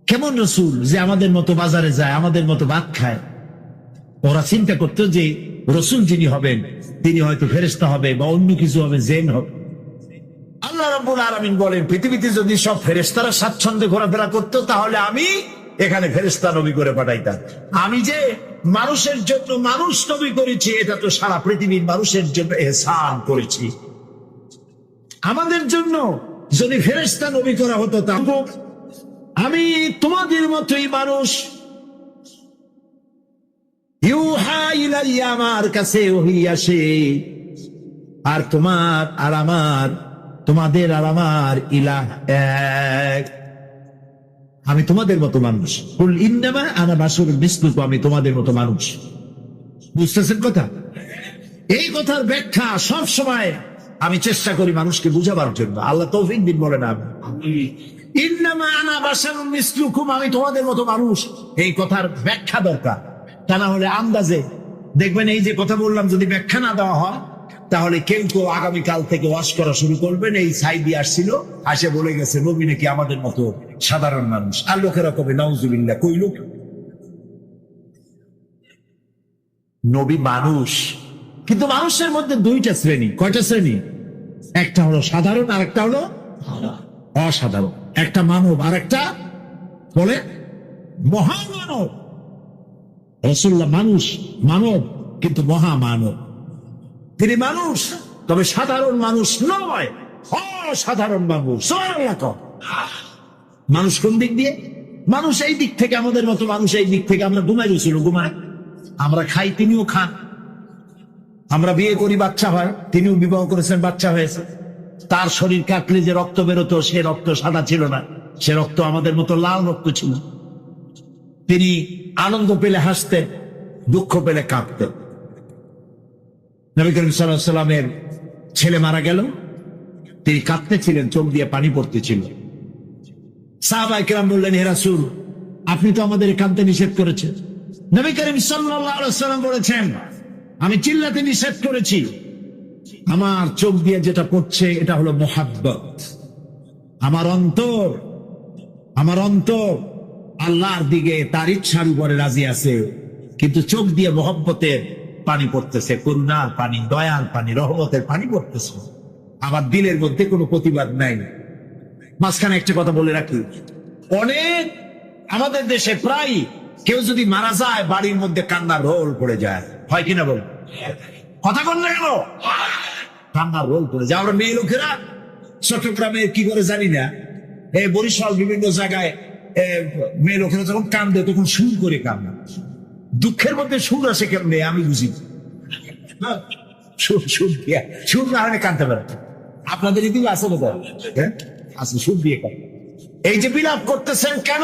কেমন রাসূল যে আমাদের মতো বাজারে যায়, আমাদের মতো ভাত খায়? ওরা চিন্তা করতো যে রাসূল যিনি হবেন তিনি হয়তো ফেরেশতা হবে বা অন্য কিছু হবে, জিন হবে। আল্লাহ রাব্বুল আলামিন বলেন, পৃথিবীতে যদি সব ফেরেশতারা স্বাচ্ছন্দ্যে ঘোরাফেরা করতো তাহলে আমি এখানে ফেরেশতা নবী করে পাঠাইতাম। আমি যে মানুষের জন্য মানুষ নবী করেছি, এটা তো সারা পৃথিবীর মানুষের জন্য ইহসান করেছি। আমাদের জন্য যদি ফেরেশতা নবী করা হতো তাহলে আমি তোমাদের মতোই মানুষ, ইউহা ইলাইয়া, আমার কাছে ওহী আসে, আর তোমার আর আমার, তোমাদের আর আমার ইলাহ এক, আমি তোমাদের মতো মানুষ। কুল ইন্নামা আনা বাশারুম মিসলুকুম, আমি তোমাদের মতো মানুষ। বুঝতেছেন কথা? এই কথার ব্যাখ্যা সব সময় আমি চেষ্টা করি মানুষকে বুঝাবার জন্য। আল্লাহ তৌফিক দিন, বলেন আমিন। ইন্নামা আনা বাশারুম মিসলুকুম, আমি তোমাদের মতো মানুষ, এই কথার ব্যাখ্যা দরকার। তা না হলে আন্দাজে দেখবেন এই যে কথা বললাম, যদি ব্যাখ্যা না দেওয়া হয় তাহলে কেউ কেউ আগামীকাল থেকে ওয়াজ করা শুরু করবেন, এই সাইদি আসছিল, আসে বলে গেছে নবী নাকি আমাদের মতো সাধারণ মানুষ। আর লোকেরা কবে নাউযুবিল্লাহ, কই লোক? নবী মানুষ, কিন্তু মানুষের মধ্যে দুইটা শ্রেণী। কয়টা শ্রেণী? একটা হলো সাধারণ আর একটা হলো অসাধারণ। একটা মানব আর একটা বলে মহামানব। রাসূলুল্লাহ মানুষ, মানব, কিন্তু মহামানব। তিনি মানুষ, তবে সাধারণ মানুষ নয়, অসাধারণ মানুষ। সুবহানাল্লাহ। মানুষ কোন দিক দিয়ে? মানুষ এই দিক থেকে, আমাদের মতো মানুষ এই দিক থেকে। আমরা ঘুমাই, রসুল ঘুমায়, আমরা খাই, তিনিও খান, আমরা বিয়ে করি, বাচ্চা হয়, তিনিও বিবাহ করেছেন, বাচ্চা হয়েছে। তার শরীর কাটলে যে রক্ত বেরোতো, সে রক্ত সাদা ছিল না, সে রক্ত আমাদের মতো লাল রক্ত ছিল। তিনি আনন্দ পেলে হাসতেন, দুঃখ পেলে কাঁদতেন। নবী করিম সাল্লাল্লাহু আলাইহি ওয়াসাল্লামের ছেলে মারা গেল, তিনি কাঁদতেছিলেন, চোখ দিয়ে পানি পড়তেছিল। সাহাবায়ে কেরাম বললেন, হে রাসূল, আপনি তো আমাদের কাঁদতে নিষেধ করেছেন। নবী করিম সাল্লাল্লাহু আলাইহি ওয়াসাল্লাম বলেছেন, আমি চিল্লাতে নিষেধ করেছি, আমার চোখ দিয়ে যেটা পড়ছে এটা হলো মুহাব্বত। আমার অন্তর আল্লাহর দিকে তার ইচ্ছার উপরে রাজি আছে, কিন্তু চোখ দিয়ে মহব্বতের পানি পড়তেছে, করুণার পানি, দয়ার পানি, রহমতের পানি পড়তেছে। আমার দিলের মধ্যে কোনো প্রতিবাদ নাই। মাঝখানে একটা কথা বলে রাখি, অনেক আমাদের দেশে প্রায় কেউ যদি মারা যায় বাড়ির মধ্যে কান্নার রোল পড়ে যায়, হয় কিনা বল? কথা বল না কেন? কান্নার রোল পড়ে যায়। আমরা মেয়ে লোকেরা চট্টগ্রামে কি করে জানি না, বরিশাল বিভিন্ন জায়গায় মেয়ে লোকেরা যখন কান্দে তখন সুর করে কান্না। দুঃখের মধ্যে সুর আসে কেমনে আমি বুঝি। সুর না হলে কানতে পারে। আপনাদের এদিকে আছে বোধ হয়, আছে সুর দিয়ে কান। এই যে বিলাপ করতেছেন কেন?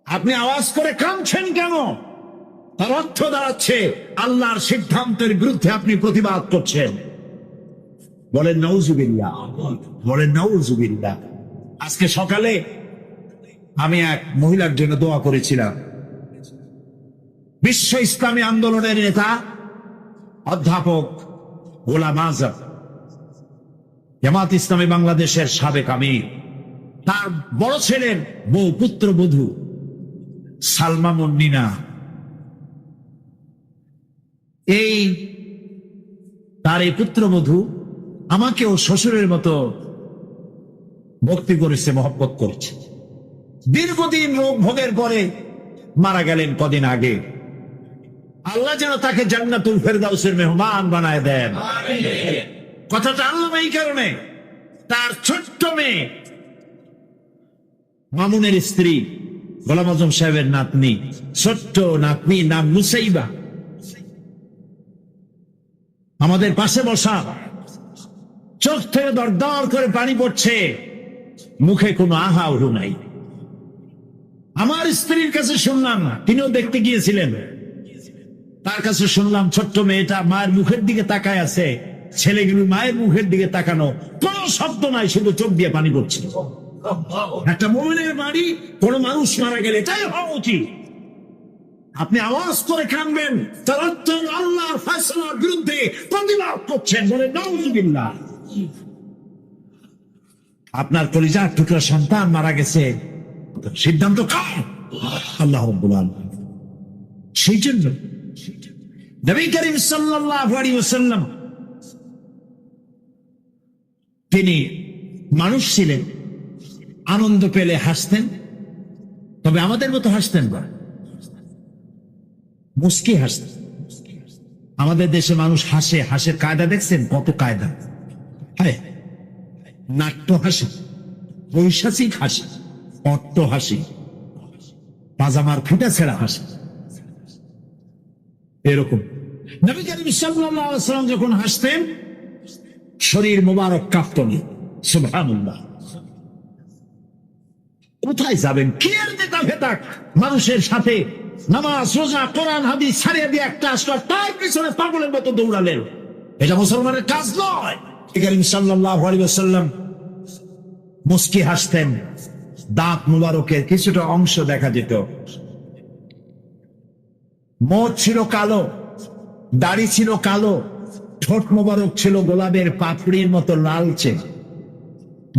আপনি আওয়াজ করে কাঁদছেন কেন? তার অর্থ দাঁড়াচ্ছে আল্লাহর সিদ্ধান্তের বিরুদ্ধে আপনি প্রতিবাদ করছেন। বলেন নাউজুবিল্লাহ, বলেন নাউজুবিল্লাহ। আজকে সকালে আমি এক মহিলার জন্য দোয়া করেছিলাম। বিশ্ব ইসলামী আন্দোলনের নেতা অধ্যাপক গোলাম আজম, জামাত ইসলামী বাংলাদেশের সাবেক আমির, তার বড় ছেলের বউ পুত্রবধূ সালমা মুন্নিনা, তার এই পুত্রবধূ আমাকেও শ্বশুরের মতো ভক্তি করেছে, মহব্বত করেছে। দীর্ঘদিন রোগ ভোগের পরে মারা গেলেন কদিন আগে। আল্লাহ যেন তাকে জান্নাতুল ফেরদাউসের মেহমান বানায় দেন। কথাটা আনলাম এই কারণে, তার ছোট্ট মেয়ে মামুনের স্ত্রী গোলাম আজম সাহেবের নাতনি, ছোট্ট নাতনি নাম মুসাইবা, আমাদের পাশে বসা, চোখ থেকে দরদর করে পানি পড়ছে, মুখে কোনো আহা উহু নাই। আমার স্ত্রীর কাছে শুনলাম, তিনিও দেখতে গিয়েছিলেন, তার কাছে শুনলাম ছোট্ট মেয়েটা মায়ের মুখের দিকে তাকায় আছে, ছেলেগুলো মায়ের মুখের দিকে তাকানো, কোন শব্দ নাই, শুধু চোখ দিয়ে পানি পড়ছে। একটা মুমিনের বাড়ি, কোন মানুষ মারা গেলে এটাই হওয়া উচিত। আপনি আওয়াজ করে কাঁদবেন, তার অর্থ আল্লাহর ফয়সালার বিরুদ্ধে প্রতিবাদ করছেন। বলে নাউজুবিল্লাহ। আপনার কলিজার টুকরা সন্তান মারা গেছে, সিদ্ধান্ত কার? আল্লাহ রাব্বুল আলামিন। সেই জন্য নবী করিম সাল্লাল্লাহু আলাইহি ওয়াসাল্লাম তিনি মানুষ ছিলেন, আনন্দ পেলে হাসতেন, তবে আমাদের মতো হাসতেন না, মুস্কি হাসতেন। আমাদের দেশে মানুষ হাসে, হাসের কায়দা দেখছেন? কত কায়দা! হ্যাঁ, নাট্য হাসি, বৈশাচিক হাসি, অট্ট হাসি, পাজামার ফিটা ছেঁড়া হাসি, এরকম। নবী করিম সাল্লাল্লাহু আলাইহি ওয়াসাল্লাম যখন হাসতেন শরীর মোবারক কাঁপত না। সুবহানাল্লাহ। কোথায় যাবেন? কি আর নেতা ফেতাক মানুষের সাথে নামাজ রোজা কোরআন হাদিস ছাড়িয়ে দিয়ে একটা আসলো, তার পিছনে পাগলের মতো দৌড়ালেন। এটা মুসলমানের কাজ নয়। করিম সাল্লাল্লাহু আলাইহি ওয়াসাল্লাম মুস্কি হাসতেন, দাঁত মুবারকের কিছুটা অংশ দেখা যেত। মোচ ছিল কালো, দাড়ি ছিল কালো, ঠোঁট মোবারক ছিল গোলাপের পাপড়ির মতো লালচে,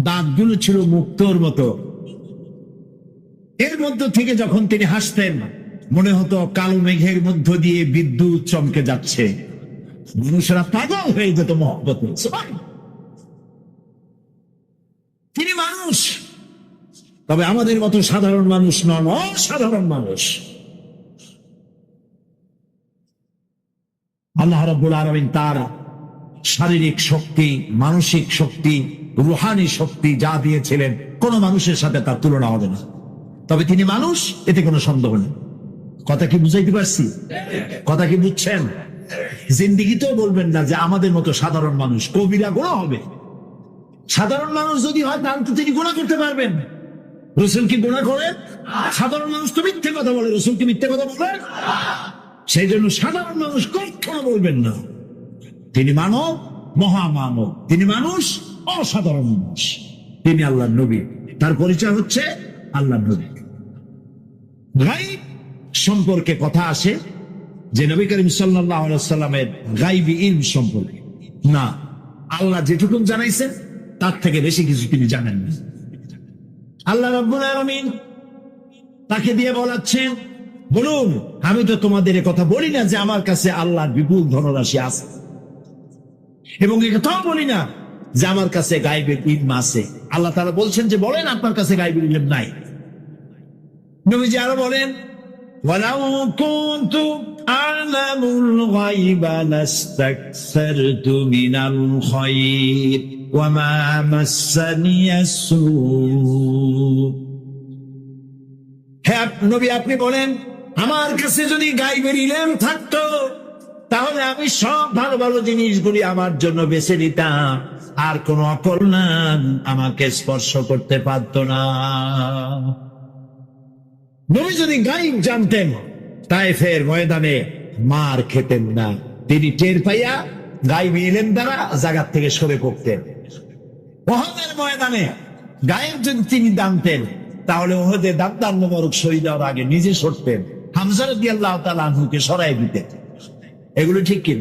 দাঁতগুলো ছিল মুক্তোর মতো। এর মধ্য থেকে যখন তিনি হাসতেন মনে হতো কালো মেঘের মধ্য দিয়ে বিদ্যুৎ চমকে যাচ্ছে, মানুষেরা পাগল হয়ে যেত মহব্বতে। তিনি মানুষ, তবে আমাদের মতো সাধারণ মানুষ নন, অসাধারণ মানুষ। আল্লাহ রাব্বুল আলামিন তার শারীরিক শক্তি, মানসিক শক্তি, রুহানি শক্তি যা দিয়েছিলেন কোন মানুষের সাথে তার তুলনা হবে না। তবে তিনি মানুষ, এতে কোনো সন্দেহ নেই। কথা কি বুঝাইতে পারছি? কথা কি বুঝছেন? জিন্দিগিতেও বলবেন না যে আমাদের মতো সাধারণ মানুষ, কবিরা গুনাহ হবে। সাধারণ মানুষ যদি হয় তাহলে তো তিনি গুনাহ করতে পারবেন। রাসূল কি গুনাহ করেন? সাধারণ মানুষ তো মিথ্যে কথা বলে, রাসূল কি মিথ্যে কথা বলেন? সেই জন্য সাধারণ মানুষ কখনো বলবেন না। তিনি মানব, মহামানব। তিনি মানুষ, অসাধারণ মানুষ। তিনি আল্লাহর নবী, তার পরিচয় হচ্ছে আল্লাহর নবী। গায়ব সম্পর্কে কথা আসে যে নবী করিম সাল্লাল্লাহু আলাইহি ওয়াসাল্লামের গায়বী ইলম সম্পর্কে না, আল্লাহ যেটুকু জানাইছেন তার থেকে বেশি কিছু তিনি জানেন না। আল্লাহ রাব্বুল আলামিন তাকে দিয়ে বলাচ্ছেন বলুন, আমি তো তোমাদের এ কথা বলি না যে আমার কাছে আল্লাহর বিপুল ধনরাশি আছে, এবং এ কথাও বলি না যে আমার কাছে গায়েবের ইলম আছে। আল্লাহ তাআলা বলছেন যে বলেন আপনার কাছে গায়েবের ইলম নাই। নবীজি আরো বলেন, ওয়ালাউ কুনতু আ'লামুল গায়বা লাস্তাকসারতু মিনাল খায়র ওয়া মা মাসসানিয়াস সূ। হে নবী, আপনি বলেন আমার কাছে যদি গায়েবের ইলম থাকতো তাহলে আমি সব ভালো ভালো জিনিসগুলি আমার জন্য বেছে নিতাম, আর কোন অকল্যাণ আমাকে স্পর্শ করতে পারতো না। নবী যদি গায়েব জানতেন তায়েফের ময়দানে মার খেতেন না, তিনি টের পাইয়া গায়েবী ইলম দ্বারা জায়গা থেকে সরে পড়তেন। উহুদের ময়দানে গায়েব যদি তিনি জানতেন তাহলে উহুদে দাবদার মোবারক শহীদ হওয়ার আগে নিজে সরতেন, হামজা রাদিয়াল্লাহু তাআলা আনহুকে সরাই দিতেন। এগুলো ঠিক কি?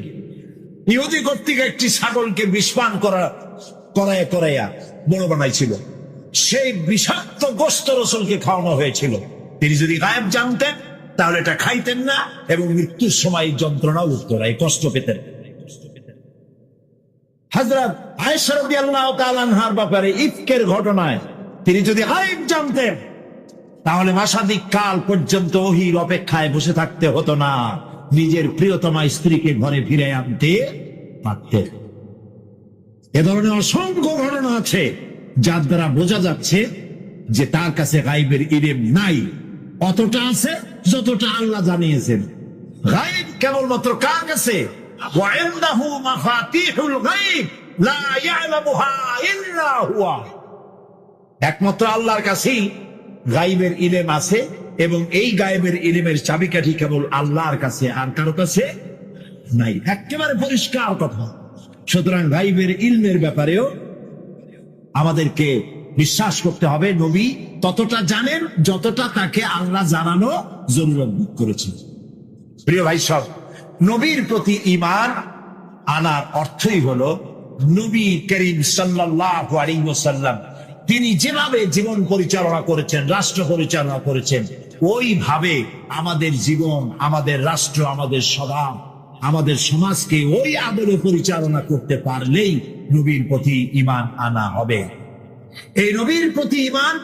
ইহুদি কর্তৃক একটি ছাগলকে বিষপান করাইয়া বড় বানাইছিল, সেই বিষাক্ত গোশত রাসূলকে খাওয়ানো হয়েছিল। তিনি যদি গায়েব জানতেন তাহলে এটা খাইতেন না, এবং মৃত্যুর সময় যন্ত্রণা উত্তরায় কষ্ট পেতেন। হযরত আয়েশা রাদিয়াল্লাহু তাআলা আনহার ব্যাপারে ইফকের ঘটনায় তিনি যদি গায়েব জানতেন তাহলে মাসাদিক কাল পর্যন্ত ওহীর অপেক্ষায় বসে থাকতে হতো না, নিজের প্রিয়তমা স্ত্রীকে ঘরে ফিরে আনতে পারতেন। এ ধরনের অসংখ্য ঘটনা আছে যার দ্বারা বোঝা যাচ্ছে যে তার কাছে গায়েবের ইলম নাই, অতটা আছে যতটা আল্লাহ জানিয়েছেন। গায়েব কেবলমাত্র কার কাছে? ওয়া ইনদাহু মাফাতিহুল গায়ব লা ইয়ালামুহা ইল্লা হুয়া। একমাত্র আল্লাহর কাছেই গায়েবের ইলম আছে, এবং এই গায়েবের ইলমের চাবিকাঠি কেবল আল্লাহর কাছে, আর কারো কাছে নাই। একেবারে পরিষ্কার কথা। সুতরাং গায়েবের ইলমের ব্যাপারেও আমাদেরকে বিশ্বাস করতে হবে নবী ততটা জানেন যতটা তাকে আল্লাহ জানানো জরুরত বোধ করেছে। প্রিয় ভাই সব, নবীর প্রতি ঈমান আনার অর্থই হলো নবী করিম সাল্লাল্লাহু আলাইহি ওয়াসাল্লাম তিনি যেভাবে জীবন পরিচালনা করেছেন, রাষ্ট্র পরিচালনা করেছেন, ওইভাবে আমাদের জীবন, আমাদের রাষ্ট্র, আমাদের স্বভাব, আমাদের সমাজকে ওই আদলে পরিচালনা করতে পারলেই নবীর প্রতি ঈমান আনা হবে। এই নবীর প্রতি ঈমান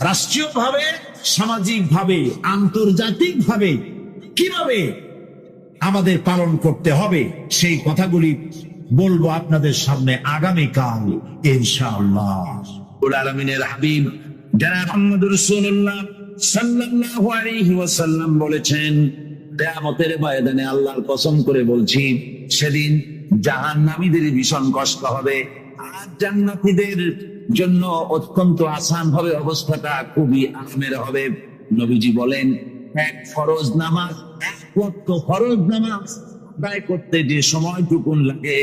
রাষ্ট্রীয়ভাবে, সামাজিকভাবে, আন্তর্জাতিকভাবে কিভাবে আমাদের পালন করতে হবে সেই কথাগুলি বলবো আপনাদের সামনে আগামীকাল ইনশাআল্লাহ। আলামিনের হাবিব জনাব মুহাম্মদুর রাসূলুল্লাহ সাল্লাল্লাহু আলাইহি ওয়াসাল্লাম বলেছেন, কিয়ামতের ময়দানে আল্লাহর কসম করে বলছি, সেদিন জাহান্নামীদের ভীষণ কষ্ট হবে, আর জান্নাতীদের জন্য অত্যন্ত আসান হবে, অবস্থাটা খুবই আরামের হবে। নবীজি বলেন, এক ফরজ নামাজ, এক ওয়াক্ত ফরজ নামাজ আদায় করতে যে সময়টুকু লাগে,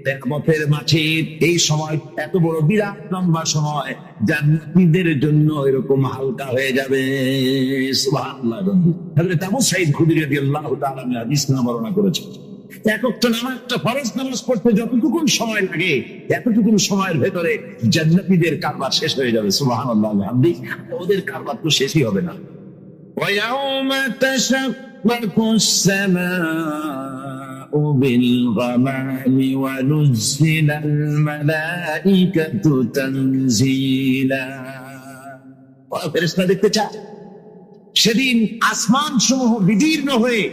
কিয়ামতের মাঠে এই সময় এত বড় বিরাট লম্বা সময় জান্নাতীদের জন্য এরকম হালকা হয়ে যাবে। সুবহানাল্লাহ। হযরত আবু সাঈদ খুদরী রাদিয়াল্লাহু তাআলা হাদিস বর্ণনা করেছেন, এক ওয়াক্ত নামাজ, একটা ফরজ নামাজ পড়তে যতটুকু সময় লাগে এতটুকু সময়ের ভেতরে জান্নাতীদের কারবার শেষ হয়ে যাবে। সুবহানাল্লাহ। ওদের কারবার তো শেষই হবে না। ويوم تشقق السماء بالغمام ونزل الملائكة تنزيلا। ফেরেশতা দেখতে চায় সেদিন আসমান সমূহ বিদীর্ণ হয়ে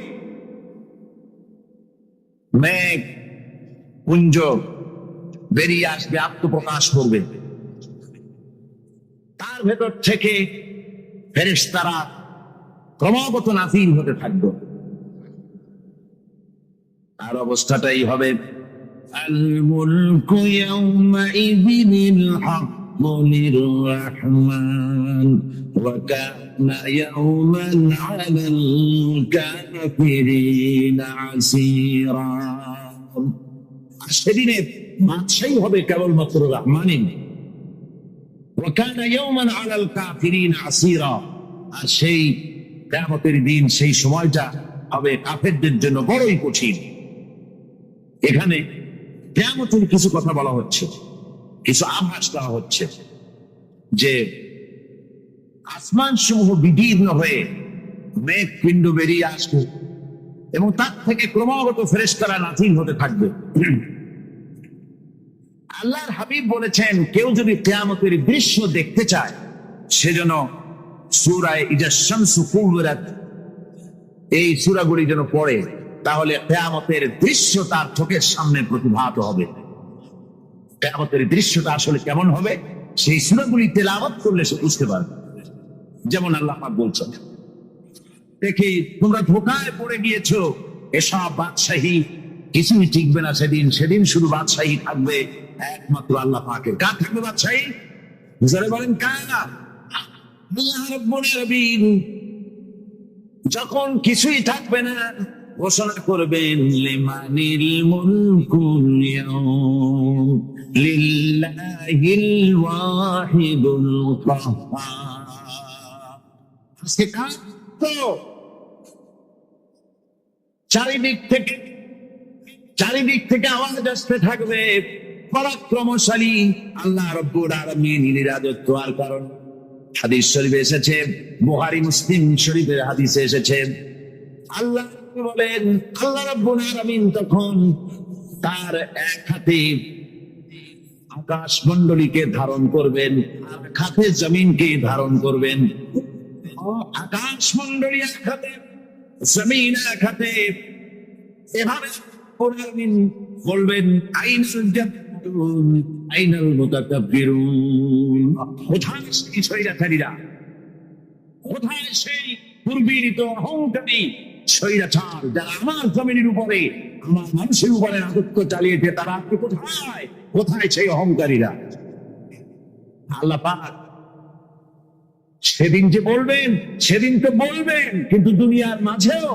মেঘ পুঞ্জ বেরিয়ে আসবে, আত্মপ্রকাশ করবে, তার ভেতর থেকে ফেরেশতারা ক্রমাগত নাযিল হতে থাকবে। আর অবস্থাটাই হবে, আল মুলকু ইয়াউমাইযিনিল হাক্কু লির-রাহমান ওয়া কানা ইয়াওমান আলাল কাফিরিনা আসীরা। সেদিনের বাদশাহী হবে কেবলমাত্র রহমানের, ওয়া কানা ইয়াওমান আলাল কাফিরিনা আসীরা। আর সেই কিয়ামতের দিন, সেই সময়টা হবে কাফেরদের জন্য বড়ই কঠিন। এখানে কিয়ামতের কিছু কথা বলা হচ্ছে, কিছু আভাস দেওয়া হচ্ছে যে আসমান সমূহ বিদীর্ণ হয়ে মেঘ পিণ্ড বেরিয়ে আসবে এবং তার থেকে ক্রমাগত ফেরেশতারা নাজিল হতে থাকবে। আল্লাহর হাবিব বলেছেন, কেউ যদি কিয়ামতের দৃশ্য দেখতে চায় সেজন্য সূরা ইজা শামসু কুবিরাত এই সূরাগুলি যেন পড়ে, তাহলে কিয়ামতের দৃশ্য তার চোখের সামনে প্রতিভাত হবে। কিয়ামতের দৃশ্যটা আসলে কেমন হবে সেই সূরাগুলি তেলাওয়াত করলে সে বুঝতে পারবে। যেমন আল্লাহ পাক বলছেন, দেখি তোমরা ধোঁকায় পড়ে গিয়েছো, এসব বাদশাহী কিছুই টিকবে না সেদিন। সেদিন শুধু বাদশাহী থাকবে একমাত্র আল্লাহ পাকের। কার থাকবে বাদশাহী? বুঝারে বলেন কার? আল্লাহ রাব্বুল আলামিন। যখন কিছুই থাকবে না ঘোষণা করবেন, লিমানিল মুলকুল ইয়াউম লিল্লাহিল ওয়াহিদুল কাহ্হার। আজকে কার তো চারিদিক থেকে আওয়াজ আসতে থাকবে, পরাক্রমশালী আল্লাহ রাব্বুল আলামিনের রাজত্ব। আর কারণ হাদিস শরীফে এসেছে, বুখারী মুসলিম শরীফের হাদিসে এসেছে, আল্লাহ বলেন আল্লাহ রাব্বুল আলামিন তখন তার এক হাতে আকাশ মণ্ডলীকে ধারণ করবেন, আর এক হাতে জমিনকে ধারণ করবেন। আকাশ মণ্ডলী এক হাতে, জমিন এক হাতে, এভাবে বলবেন আইনাল জান্নাতুন আইনাল মুতাকাব্বিরুন। কোথায় সেই স্বৈরাচারীরা? কোথায় সেই পূর্বীরিত অহংকারী স্বৈরাচার যারা আমার জমিনের উপরে, আমার মানুষের উপরে রাজত্ব চালিয়েছে? তারা আজকে কোথায়? কোথায় সেই অহংকারীরা? আল্লাহ পাক সেদিন যে বলবেন, সেদিন তো বলবেন, কিন্তু দুনিয়ার মাঝেও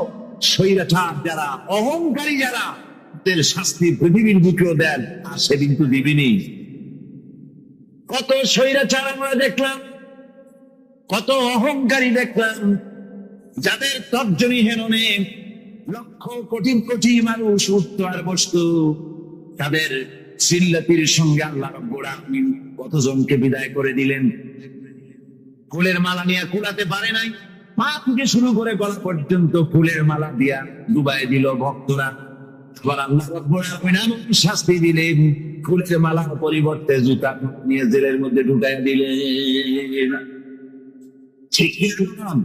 স্বৈরাচার যারা, অহংকারী যারা, তাদের শাস্তি পৃথিবীর বুকেও দেন, আর সেদিন তো দিবেনই। কত স্বৈরাচার আমরা দেখলাম, কত অহংকারী দেখলাম, যাদের তর্জনী হেননে লক্ষ কোটি কোটি মানুষ উঠত আর বসত। তাদের সিল্লাতির সঙ্গে আল্লাহ রাব্বুল আলামিন কতজনকে বিদায় করে দিলেন। ফুলের মালা নিয়ে কুলাতে পারে নাই, পা থেকে শুরু করে গলা পর্যন্ত ফুলের মালা দিয়া ডুবাই দিল ভক্তরা। আবার আল্লাহ রাব্বুল আলামিন এমন শাস্তি দিলেন, ফুলের মালার পরিবর্তে জুতা নিয়ে জেলের মধ্যে ঢুকাই দিলেন। ঠিক এরকম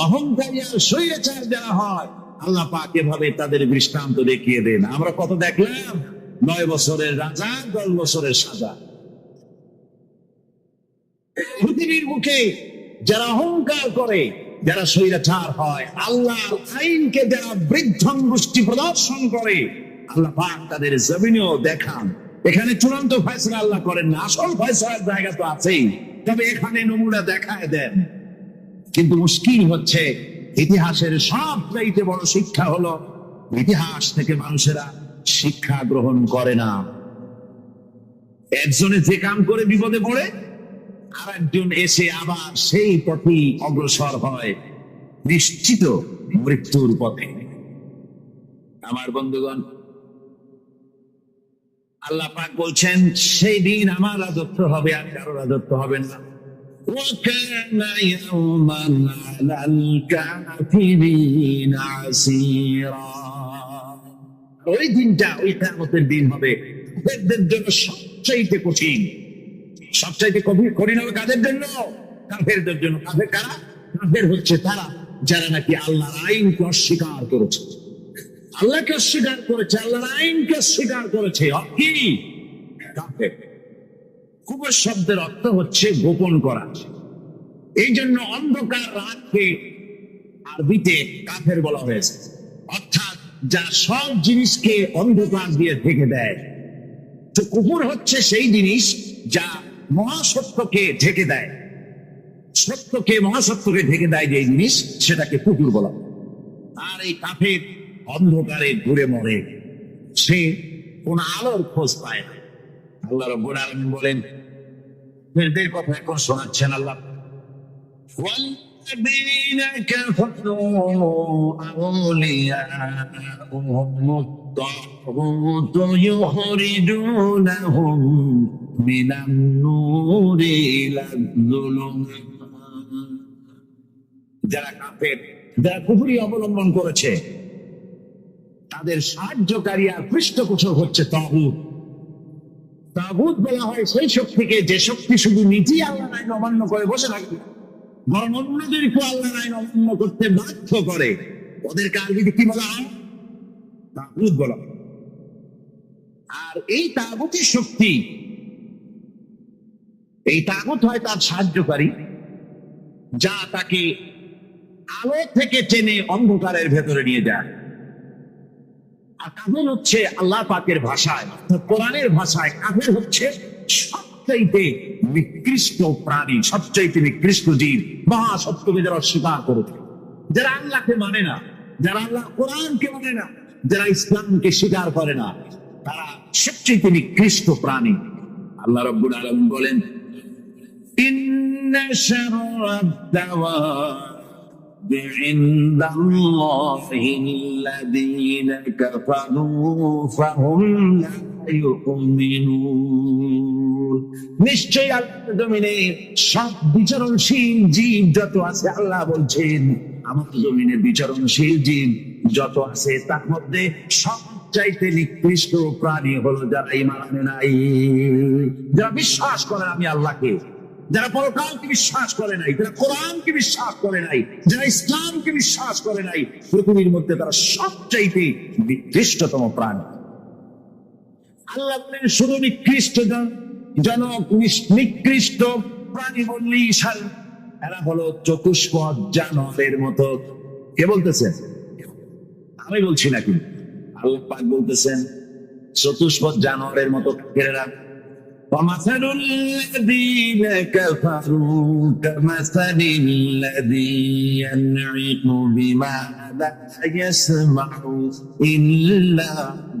অহংকারী আর স্বৈরাচার যারা হয়, আল্লাহ পাক এভাবে তাদের দৃষ্টান্ত দেখিয়ে দেন। আমরা কত দেখলাম, 9 বছরের রাজা, 10 বছরের সাজা। পৃথিবীর মুখে যারা অহংকার করে, যারা স্বৈরাচার হয়, আল্লাহর আইনকে যারা বৃদ্ধঙ্গুষ্টি প্রদর্শন করে, আল্লাহ পাক তাদের জমিনেও দেখান। এখানে চূড়ান্ত ফয়সালা আল্লাহ করেন না, আসল ফয়সালার জায়গা তো আছেই, তবে এখানে নমুনা দেখায় দেন। কিন্তু মুশকিল হচ্ছে, ইতিহাসের সবচাইতে বড় শিক্ষা হলো ইতিহাস থেকে মানুষেরা শিক্ষা গ্রহণ করে না। একজনে যে কাম করে বিপদে পড়ে, আর একজন এসে আবার সেই পথে অগ্রসর হয়, নিশ্চিত মৃত্যুর পথে। আমার বন্ধুগণ, আল্লাহ পাক বলছেন সেই দিন আমার রাজত্ব হবে, আর কারো রাজত্ব হবে না। وَكَانَ يَوْمًا عَلَى الْكَافِرِينَ عَسِيرًا। ওই দিনটা, ওই কিয়ামতের দিন হবে কাফেরদের জন্য সবচাইতে কঠিন। সবচাইতে কঠিন হবে কাদের জন্য? কাফেরদের জন্য। কাফের কারা? কাফের হচ্ছে তারা যারা নাকি আল্লাহর আইনকে অস্বীকার করেছে, আল্লাহকে অস্বীকার করেছে, আল্লাহর আইনকে অস্বীকার করেছে। কি কাফের? কুফর শব্দের অর্থ হচ্ছে গোপন করা। এই জন্য অন্ধকার রাতকে আরবিতে কাফের বলা হয়েছে, অর্থাৎ যা সব জিনিসকে অন্ধকার দিয়ে ঢেকে দেয়। তো কুফর হচ্ছে সেই জিনিস যা মহাসত্যকে ঢেকে দেয়, সত্যকে, মহাসত্যকে ঢেকে দেয় যে জিনিস, সেটাকে কুফর বলা। আর এই কাফের অন্ধকারে ঘুরে মরে, সে কোন আলোর খোঁজ পায় না। আল্লাহ রাব্বুল আলামিন বলেন, এদের কথা এখন শোনাচ্ছেন আল্লাহ, والذين كفروا أولياؤهم الطاغوت يخرجونهم من النور إلى الظلمات যারা কাফের, যারা কুফরি অবলম্বন করেছে, তাদের সাহায্যকারী আর পৃষ্ঠপোষক হচ্ছে তাগুত। তাগুত বলা হয় সেই শক্তিকে যে শক্তি শুধু নিজেই আল্লাহর আইন অমান্য করে বসে থাকে, বরং অন্যদেরকে আল্লাহর আইন অমান্য করতে বাধ্য করে। ওদেরকে আরবিতে কি বলা হয়? তাগুত বলা হয়। আর এই তাগুতের শক্তি, এই তাগুত হয় তার সাহায্যকারী, যা তাকে আলো থেকে টেনে অন্ধকারের ভেতরে নিয়ে যায়। আর কাফের হচ্ছে আল্লাহ পাকের ভাষায়, কোরআনের ভাষায় কাফের হচ্ছে সবচাইতে নিকৃষ্ট প্রাণী, সবচাইতে নিকৃষ্ট জীব, মহাসত্যকে যারা অস্বীকার করেছে, যারা আল্লাহকে মানে না, যারা আল্লাহ কোরআনকে মানে না, যারা ইসলামকে স্বীকার করে না, তারা সবচাইতে নিকৃষ্ট প্রাণী। আল্লাহ রাব্বুল আলামিন বলেন, ইন্না শাররাদ দাওয়াবি ইনদাল্লাহিল্লাযীনা কাফারু ফাহুম লা ইউমিনুন। নিশ্চয়ই আল্লাহর জমিনে সব বিচরণশীল জীব যত আছে, আল্লাহ বলছেন আমার জমিনে বিচরণশীল জীব যত আছে তার মধ্যে সবচাইতে নিকৃষ্ট প্রাণী হলো যারা ঈমান আনে নাই, যারা বিশ্বাস করে আমি আল্লাহকে, যারা পরকালকে বিশ্বাস করে নাই, যারা কোরআনকে বিশ্বাস করে নাই, যারা ইসলামকে বিশ্বাস করে নাই, পৃথিবীর মধ্যে তারা সবচাইতে নিকৃষ্টতম প্রাণী। আল্লাহ বলেন শুধু নিকৃষ্ট জনক, নিকৃষ্ট প্রাণী বললেই এরা হলো চতুষ্পদ জানোয়ারের মতো। কে বলতেছেন? আমি বলছি না, কিন্তু আল্লাহ পাক বলতেছেন চতুষ্পদ জানোয়ারের মতো এরা। ومثل الذين كفروا كمثل الذي ينعق بما لا يسمع إلا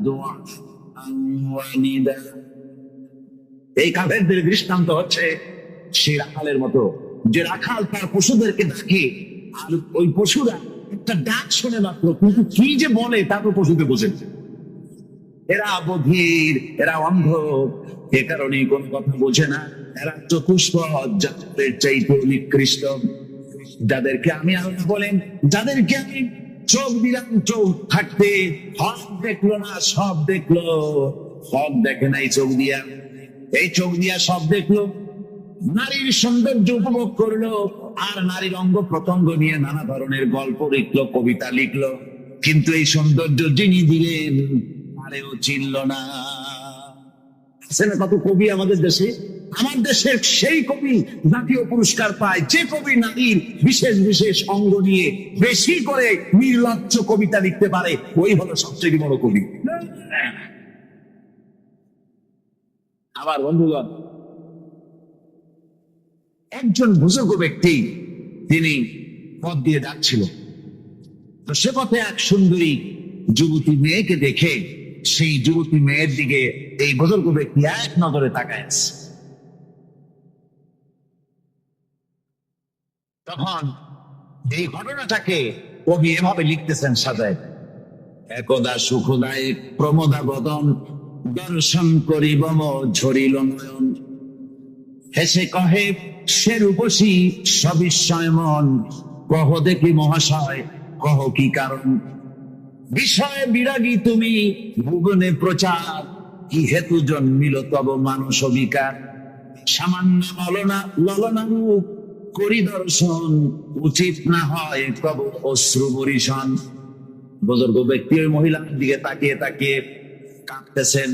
دعاء ونداء। এই কাফেরদের দৃষ্টান্ত হচ্ছে সেই রাখালের মতো, যে রাখাল তার পশুদেরকে ডাকে, আর ওই পশুরা একটা ডাক শুনে মাত্র, কিন্তু কি যে বলে তা তো পশুকে বোঝে। এরা বধির, এরা অন্ধ, এ কারণে কোনো কথা বোঝে না। এরা চতুষ্পদ জাতের চাইতে নিকৃষ্ট, যাদেরকে আমি আল্লাহ বলেন, যাদেরকে আমি চোখ দিলাম, চোখ থাকতে হক দেখলো না, সব দেখলো, হক দেখে নাই চোখ দিয়া, এই চোখ দিয়া সব দেখলো, নারীর সৌন্দর্য উপভোগ করলো, আর নারীর অঙ্গ প্রত্যঙ্গ নিয়ে নানা ধরনের গল্প লিখলো, কবিতা লিখলো, কিন্তু এই সৌন্দর্য যিনি দিলেন আরেও চিনল না। আছে না কত কবি আমাদের দেশে? আমার দেশের সেই কবি জাতীয় পুরস্কার পায় যে কবি নারীর বিশেষ বিশেষ অঙ্গ নিয়ে বেশি করে নির্লজ্জ কবিতা লিখতে পারে, ওই হলো সবচেয়ে বড় কবি। আবার বন্ধুগণ, একজন বুজুর্গ ব্যক্তি তিনি পথ দিয়ে যাচ্ছিল, তো সে পথে এক সুন্দরী যুবতী মেয়েকে দেখে সেই যুবতী মেয়ের দিকে এই বুজুর্গ ব্যক্তি এক নজরে তাকায় আছে। তখন এই ঘটনাটাকে কবি এভাবে লিখতেছেন সাজায়, একদা সুখদায় প্রমোদা বদন দর্শন করিব ঝরিল নয়ন, হেসে কহে সে রূপসী সবিস্ময় মন, কহ দেখি মহাশয় কহ কি কারণ, বিষয় বিরাগী তুমি ভুবনে প্রচার, কি হেতু জন্মিল তব মানস বিকার, সামান্য ললনা রূপ করি দর্শন, উচিত না হয় তব অশ্রু বরিশন। বুজুর্গ ব্যক্তি ওই মহিলার দিকে তাকিয়ে তাকিয়ে কাঁদতেছেন।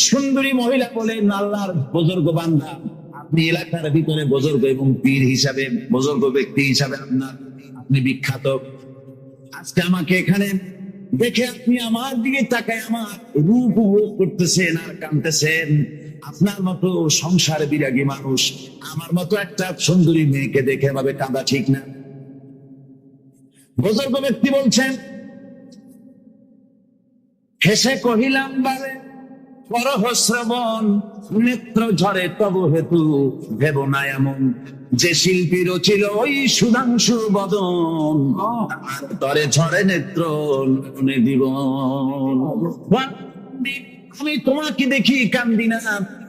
সুন্দরী মহিলা বলেন, আল্লাহর বুজুর্গ বান্দা, আপনি এলাকার ভিতরে বুজুর্গ এবং পীর হিসাবে, বুজুর্গ ব্যক্তি হিসাবে আপনি বিখ্যাত। আজকে আমাকে এখানে দেখে আপনি আমার দিকে তাকায় আমার রূপ উপভোগ করতেছেন আর কাঁদতেছেন। আপনার মতো সংসার বিরাগী মানুষ আমার মতো একটা সুন্দরী মেয়েকে দেখে ভাবে কাঁদা ঠিক না। বুজুর্গ ব্যক্তি বলছেন, হেসে কহিলাম বারে পরহ শ্রবণ, নেত্র ঝরে তব হেতু ভেব না এমন, যে শিল্পী রচিল ওই সুধাংশু বদন, আর তরে ঝরে নেত্র নয়নে জীবন। আমি তোমাকে দেখি কান্দি না,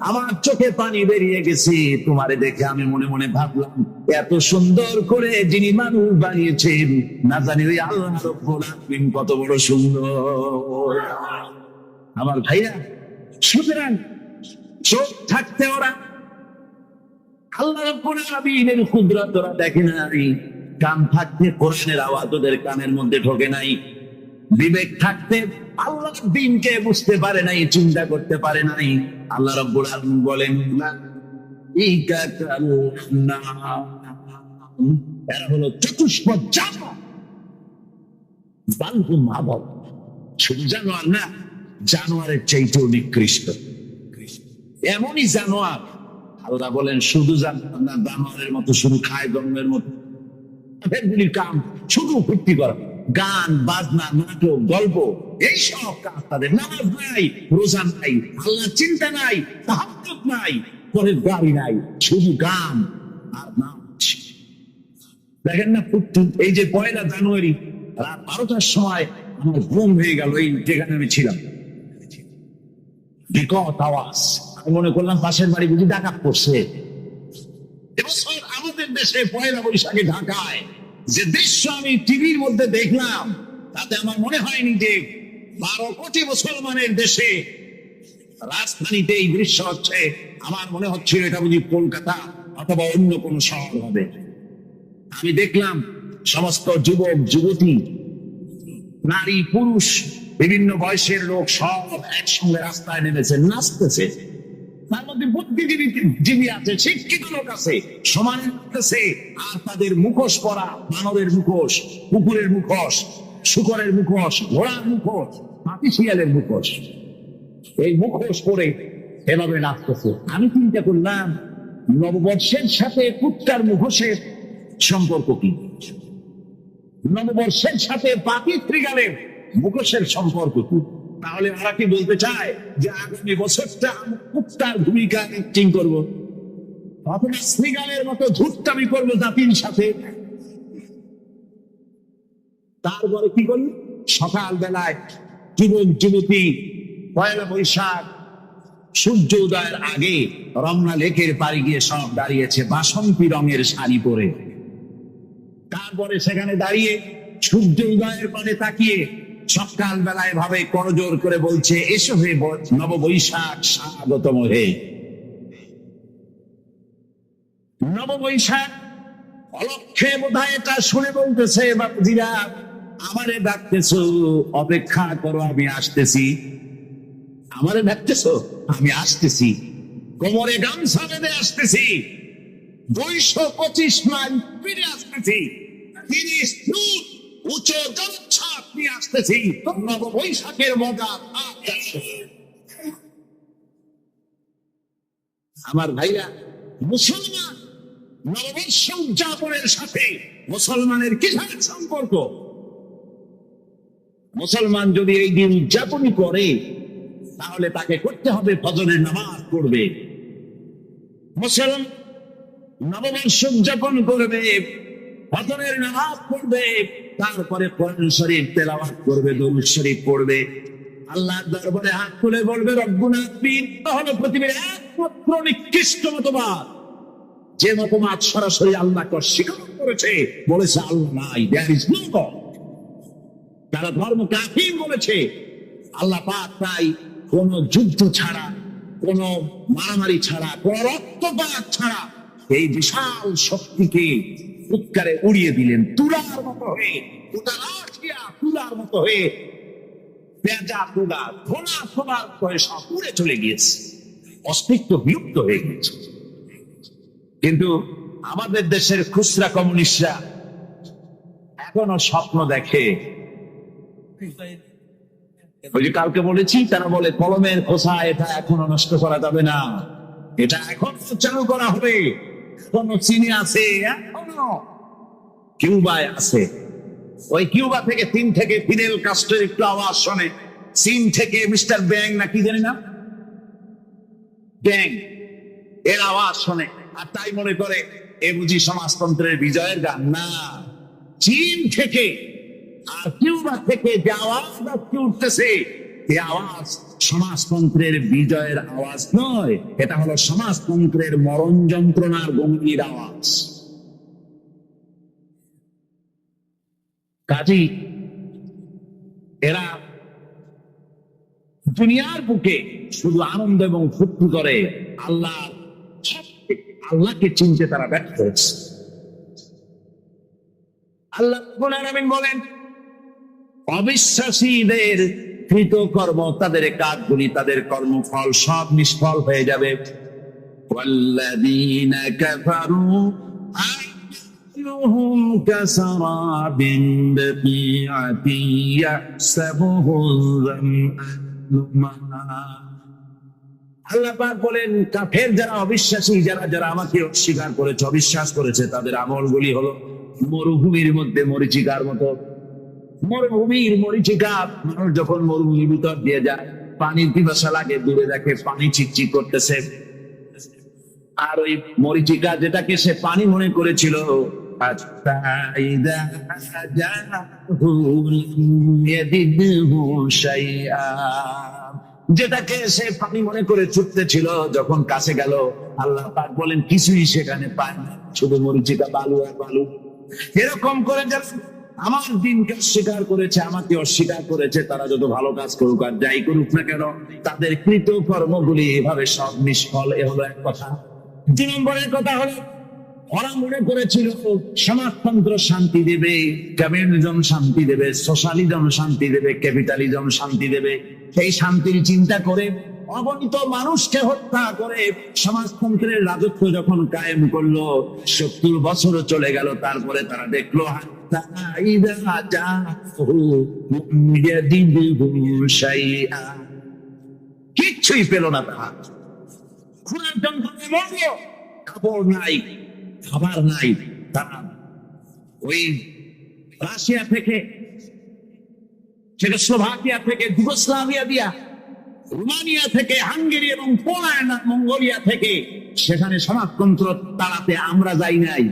আমার চোখে পানি বেরিয়ে গেছি, তোমারে দেখে আমি মনে মনে ভাবলাম এত সুন্দর করে যিনি মানুষ বানিয়েছেন, না জানি ওই আল্লাহ রব্বুল আলামিন কত বড় সুন্দর। আমার ভাইরা, সুতরাং চোখ থাকতে ওরা আল্লাহ রাব্বুল আলামিনের কুদরত ওরা দেখে নাই, কান থাকতে কোরআনের আওয়াজ ওদের কানের মধ্যে ঢোকে নাই, বিবেক থাকতে আল্লাহর দ্বীনকে বুঝতে পারে নাই, চিন্তা করতে পারে নাই। আল্লাহ রাব্বুল আলামিন বলেন, এরা হলো চতুষ্পদ জানোয়ার, বালহুম আদল। শুধু জানোয়ার না, জানোয়ারের চাইতেও নিকৃষ্ট। এমনই জানোয়ার, আল্লাহ বলেন শুধু জানোয়ার না, জানোয়ারের মতো শুধু খায়, জন্মের মতো এগুলির কাম শুধু ভর্তি করা, গান বাজনা, নাটক, গল্প, এইসব কাজ তাদের। নামাজ নাই, রোজা নাই, আল্লাহ চিন্তা নাই, তাহাজ্জুদ নাই, পরের গাড়ি নাই, শুধু গান আর নাচ। দেখেন না, এই যে 1 জানুয়ারি রাত 12টার সময় আমার ঘুম হয়ে গেল, এই যেখানে আমি ছিলাম, বিকট আওয়াজ। আমি মনে করলাম পাশের বাড়ি বুঝি ডাকাত পড়ছে। এবছর আমাদের দেশে 1 বৈশাখে ঢাকায় যে দৃশ্য আমি টিভির মধ্যে দেখলাম, তাতে আমার মনে হয়নি যে 12 কোটি মুসলমানের দেশে রাজধানীতে এই দৃশ্য হচ্ছে। আমার মনে হচ্ছিল এটা বুঝি কলকাতা অথবা অন্য কোন শহর হবে। আমি দেখলাম সমস্ত যুবক যুবতী, নারী পুরুষ, বিভিন্ন বয়সের লোক সব একসঙ্গে রাস্তায় নেমেছে, নাচতেছে। তার মধ্যে বুদ্ধিজীবী আছে, শিক্ষিত লোক আছে, সমানে নাচতেছে। আর তাদের মুখোশ পরা, বানরের মুখোশ, কুকুরের মুখোশ, শুকরের মুখোশ, ঘোড়ার মুখোশ, হাতি শিয়ালের মুখোশ, এই মুখোশ পরে এভাবে নাচতেছে। আমি চিন্তা করলাম, নববর্ষের সাথে কুত্তার মুখোশের সম্পর্ক কি? নববর্ষের সাথে পাখি ত্রিগালের মুখোশের সম্পর্ক কি? তাহলে ওরা কি বলতে চায় যে আগামী বছরটা আমি কুত্তার ভূমিকা অ্যাক্টিং করবো, অথবা শ্রীগালের মতো ধূর্তামি করবো জাতির সাথে? তারপরে কি করল? সকাল বেলায় যুবক যুবতী 1 বৈশাখ সূর্য উদয়ের আগে রমনা লেকের পাড়ে গিয়ে সব দাঁড়িয়েছে বাসন্তী রঙের শাড়ি পরে। তারপরে সেখানে দাঁড়িয়ে সূর্য উদয়ের পানে তাকিয়ে সকাল বেলায় ভাবে করজোর করে বলছে, এসো হে নববৈশাখ স্বাগতম হে। নববৈশাখ অলক্ষে বোধহয় এটা শুনে বলতেছে, বাপুজিরা আমারে ডাকতেছো, অপেক্ষা করো, আমি আসতেছি। আমারে ডাকতেছো, আমি আসতেছি, কোমরে গামছা বেঁধে আসতেছি, 225 মাইল ফিরে আসতেছি, 30 ফুট উঁচু জলছাপ নিয়ে আসতেছি। নববৈশাখের মজা আমার ভাইরা, মুসলমান নববর্ষ উদযাপনের সাথে মুসলমানের কিসের সম্পর্ক? মুসলমান যদি এই দিন উদযাপন করে, তাহলে তাকে করতে হবে ফজরের নামাজ পড়বে। মুসলমান নববর্ষ উদযাপন করবে, ফজরের নামাজ পড়বে, তারপরে কোরআন শরীফ তেলাওয়াত করবে, দরুদ শরীফ পড়বে, আল্লাহর দরবারে হাত তুলে বলবে, রব্বুনা আমিন। তাহলে পৃথিবীর একমাত্র নিকৃষ্ট মতবাদ, যে মতবাদ সরাসরি আল্লাহকে অস্বীকার করেছে, বলেছে আল্লাহ নাই, দেয়ার ইজ নো গড। তারা ধর্ম কাফির বলেছে। আল্লাহ পাক তাই কোন যুদ্ধ ছাড়া, কোন মারামারি ছাড়া, কোন রক্তপাত ছাড়া এই বিশাল শক্তিকে উৎকারে উড়িয়ে দিলেন, তুলার মতো হয়ে, তুলার মতো হয়ে, পেঁজা তুলা, ধোলা ধোলার হয়ে সব উড়ে চলে গিয়েছে, অস্তিত্ব বিলুপ্ত হয়ে গেছে। কিন্তু আমাদের দেশের খুচরা কমিউনিস্টরা এখনো স্বপ্ন দেখে। ওই যে কালকে বলেছি, তারা বলে কলমের খোসা এটা এখনো নষ্ট করা যাবে না, এটা এখন চালু করা হবে। কোন চীনে আছে, এখনো কিউবায় আছে। ওই কিউবা থেকে চীন থেকে ফিদেল কাস্ট্রোর একটু আওয়াজ শোনে, চীন থেকে মিস্টার ব্যাং না কি জানি না, ব্যাং এর আওয়াজ শোনে, আর তাই মনে করে এ বুঝি সমাজতন্ত্রের বিজয়ের গান। না, চীন থেকে আর কিউবা থেকে যে আওয়াজ উঠতেছে, এই আওয়াজ সমাজতন্ত্রের বিজয়ের আওয়াজ নয়, এটা হলো সমাজতন্ত্রের মরণ যন্ত্রণার গম্ভীর আওয়াজ। কাজী এরা দুনিয়ার বুকে শুধু আনন্দ এবং ফুর্তি করে, আল্লাহকে চিনতে তারা ব্যর্থ হয়েছে। আল্লাহ রাব্বুল আলামিন বলেন, অবিশ্বাসীদের কৃতকর্ম, তাদের কাজগুলি, তাদের কর্মফল সব নিষ্ফল হয়ে যাবে। ওয়াল্লাযীনা কাফারু আ'মালুহুম কাসারাবিন বিকিআতিন ইয়াহসাবুহু যামআনু মাআ। আল্লাহ পাক বলেন, কাফের যারা, অবিশ্বাসী যারা, যারা আমাকে অস্বীকার করেছে, অবিশ্বাস করেছে, তাদের আমলগুলি হলো মরুভূমির মধ্যে মরীচিকার মতো। মরুভূমির মরীচিকা, মানুষ যখন মরুভূমির ভিতর দিয়ে যায়, পানির পিপাসা লাগে, দূরে দেখে পানি চিকচিক করতেছে, আর ওই মরীচিকা যেটাকে সে পানি মনে করেছিল, যেটাকে সে পানি মনে করে ছুটতেছিল, যখন কাছে গেল, আল্লাহ পাক বলেন কিছুই সেখানে পায় না, শুধু মরীচিকা, বালু আর বালু। এরকম করে যারা আমার দিনকে অস্বীকার করেছে, আমাকে অস্বীকার করেছে, তারা যত ভালো কাজ করুক আর যাই করুক না কেন, তাদের কৃত কর্মগুলি এভাবে সব নিষ্ফল। এ হলো এক কথা। 2 নম্বরের কথা হলো, ওরা মনে করেছিল সমাজতন্ত্র শান্তি দেবে, কমিউনিজম শান্তি দেবে, সোশ্যালিজম শান্তি দেবে, ক্যাপিটালিজম শান্তি দেবে। সেই শান্তির চিন্তা করে অগণিত মানুষকে হত্যা করে সমাজতন্ত্রের রাজত্ব যখন কায়েম করলো, 70 বছর চলে গেল, তারপরে তারা দেখলো কিচ্ছুই পেল না। তারা খুনের যন্ত্রণে মরল, কাপড় নাই, খাবার নাই। তারা ওই রাশিয়া থেকে, চেকোস্লোভাকিয়া থেকে, যুগোস্লাভিয়া দিয়া, রোমানিয়া থেকে, হাঙ্গেরি এবং পোল্যান্ড, মঙ্গোলিয়া থেকে সেখানে সমাজতন্ত্র তাড়াতে আমরা যাই নাই।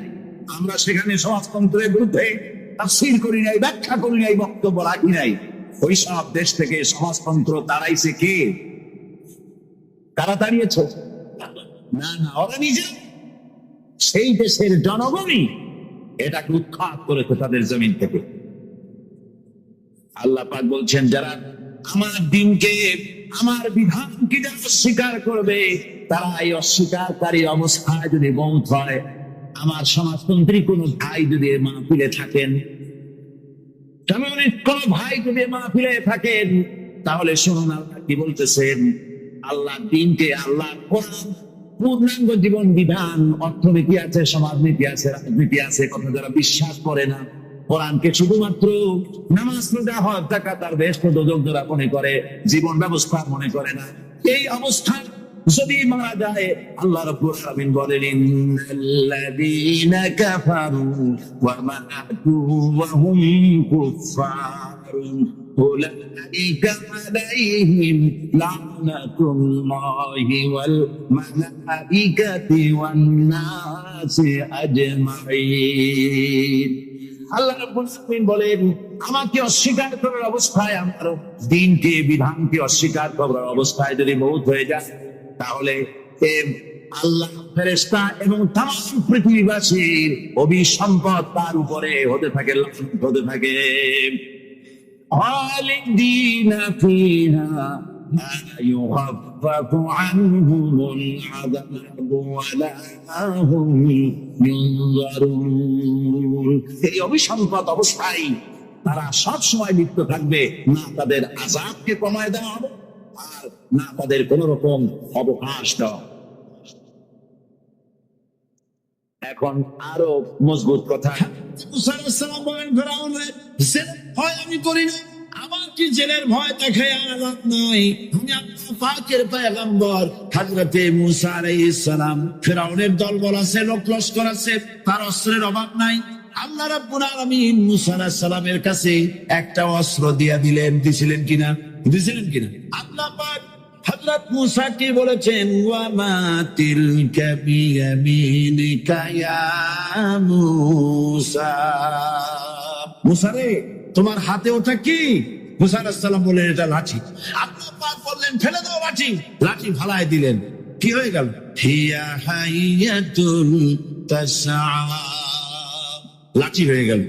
আমরা সেখানে সমাজতন্ত্রের বিরুদ্ধে তাফসীর করি নাই, ব্যাখ্যা করি নাই, বক্তব্য রাখি নাই। ওই সব দেশ থেকে সমাজতন্ত্র তাড়াইছে কে? কারা তাড়িয়েছে? না না, ওরা নিজে, সেই দেশের জনগণই এটাকে উৎখাত করেছে তাদের জমিন থেকে। আল্লাহ পাক বলছেন, যারা আমার দিনকে, আমার বিধানকে যারা অস্বীকার করবে, তারা এই অস্বীকারী অবস্থায় যদি মৌত হয়, আমার সমাজতন্ত্রী কোন ভাই যদি মাহফিলে থাকেন, কমিউনিস্ট কোন ভাই যদি মাহফিলে থাকেন, তাহলে শুনুন আল্লাহ কি বলতেছেন। আল্লাহ দিনকে, আল্লাহ কোরআন, পূর্ণাঙ্গ জীবন বিধান, অর্থনীতি আছে, সমাজনীতি আছে, রাজনীতি আছে, কথা যারা বিশ্বাস করে না, কোরআনকে শুধুমাত্র নামাজ, রোজা, হজ, যাকাত আর বেহেশত দোজখ যারা মনে করে, জীবন ব্যবস্থা মনে করে না, এই অবস্থা যদি মারা যায়, আল্লাহ রাব্বুল আলামিন বলেন, ইন্নাল্লাযীনা কাফারু ওয়া মাতু ওয়া হুম কুফফারুন উলাইকা আলাইহিম লা'নাতুল্লাহি ওয়াল মালাইকাতি ওয়ান নাসি আজমাইন। আল্লাহ রাব্বুল আলামিন বলেন, আমাকে অস্বীকার করার অবস্থায়, আমার দিনকে, বিধানকে অস্বীকার করার অবস্থায় যদি মৌত হয়ে যায়, তাহলে আল্লাহ, ফেরেশতা এবং তামাম পৃথিবীবাসীর অভিসম্পদ তার উপরে হতে থাকে, হতে থাকে। খালিদিনা ফিহা লা ইউখাফফাফু আনহুমুল আযাবু ওয়া লা হুম ইউনজারুন। এই অভিসম্পদ অবস্থায় তারা সব সময় লিপ্ত থাকবে, না তাদের আযাবকে কমায় দেওয়া হবে, আর না তাদের কোন রকম অবকাশ দেওয়া। এখন আরো মজবুত কথা, মুসা আলাইহিস সালাম বলেন, ফেরাউনের জেলের ভয় আমি করি না, আমার কি জেলের ভয় দেখায় আযাব নাই? আমি আল্লাহ পাকের পয়গম্বর হযরতে মুসা আলাইহিস সালাম। ফেরাউনের দলবল আছে, লোক লস্কর আছে, তার অস্ত্রের অভাব নাই। আল্লাহ রাব্বুল আলামিন মুসা আলাইহিস সালামের কাছে একটা অস্ত্র দিয়া দিলেন। দিছিলেন কিনা? দিছিলেন কিনা? আল্লাহ পাক হযরত মুসা কি বলেছেন, ওয়া মা তিলকা বিয়ামিনিকা ইয়া মুসা। মুসা রে, তোমার হাতে ওটা কি? মুসা আলাইহিস সালাম বললেন, এটা লাঠি। আল্লাহ পাক বললেন, ফেলে দাও লাঠি। লাঠি ফালায় দিলেন। কি হয়ে গেল? হিয়া হাইয়াতুল তাসআ, লাঠি হয়ে গেল।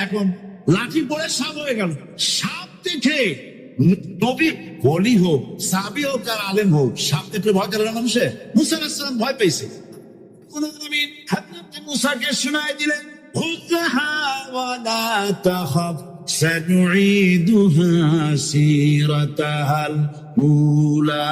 এখন লাঠি পড়ে সাপ হয়ে গেল। সাপ দেখে নবী বলি হোক, সাবি হোক আর আলেম হোক, সাপ দেখলে ভয় করে না মানুষে? মুসা আলাইহিস সালাম ভয় পেয়েছে। কোন নবী হযরত মুসাকে শোনায় দিলেন, খুযহা ওয়া লা তাখাফ সানুঈদুহা সিরাতাহাল উলা।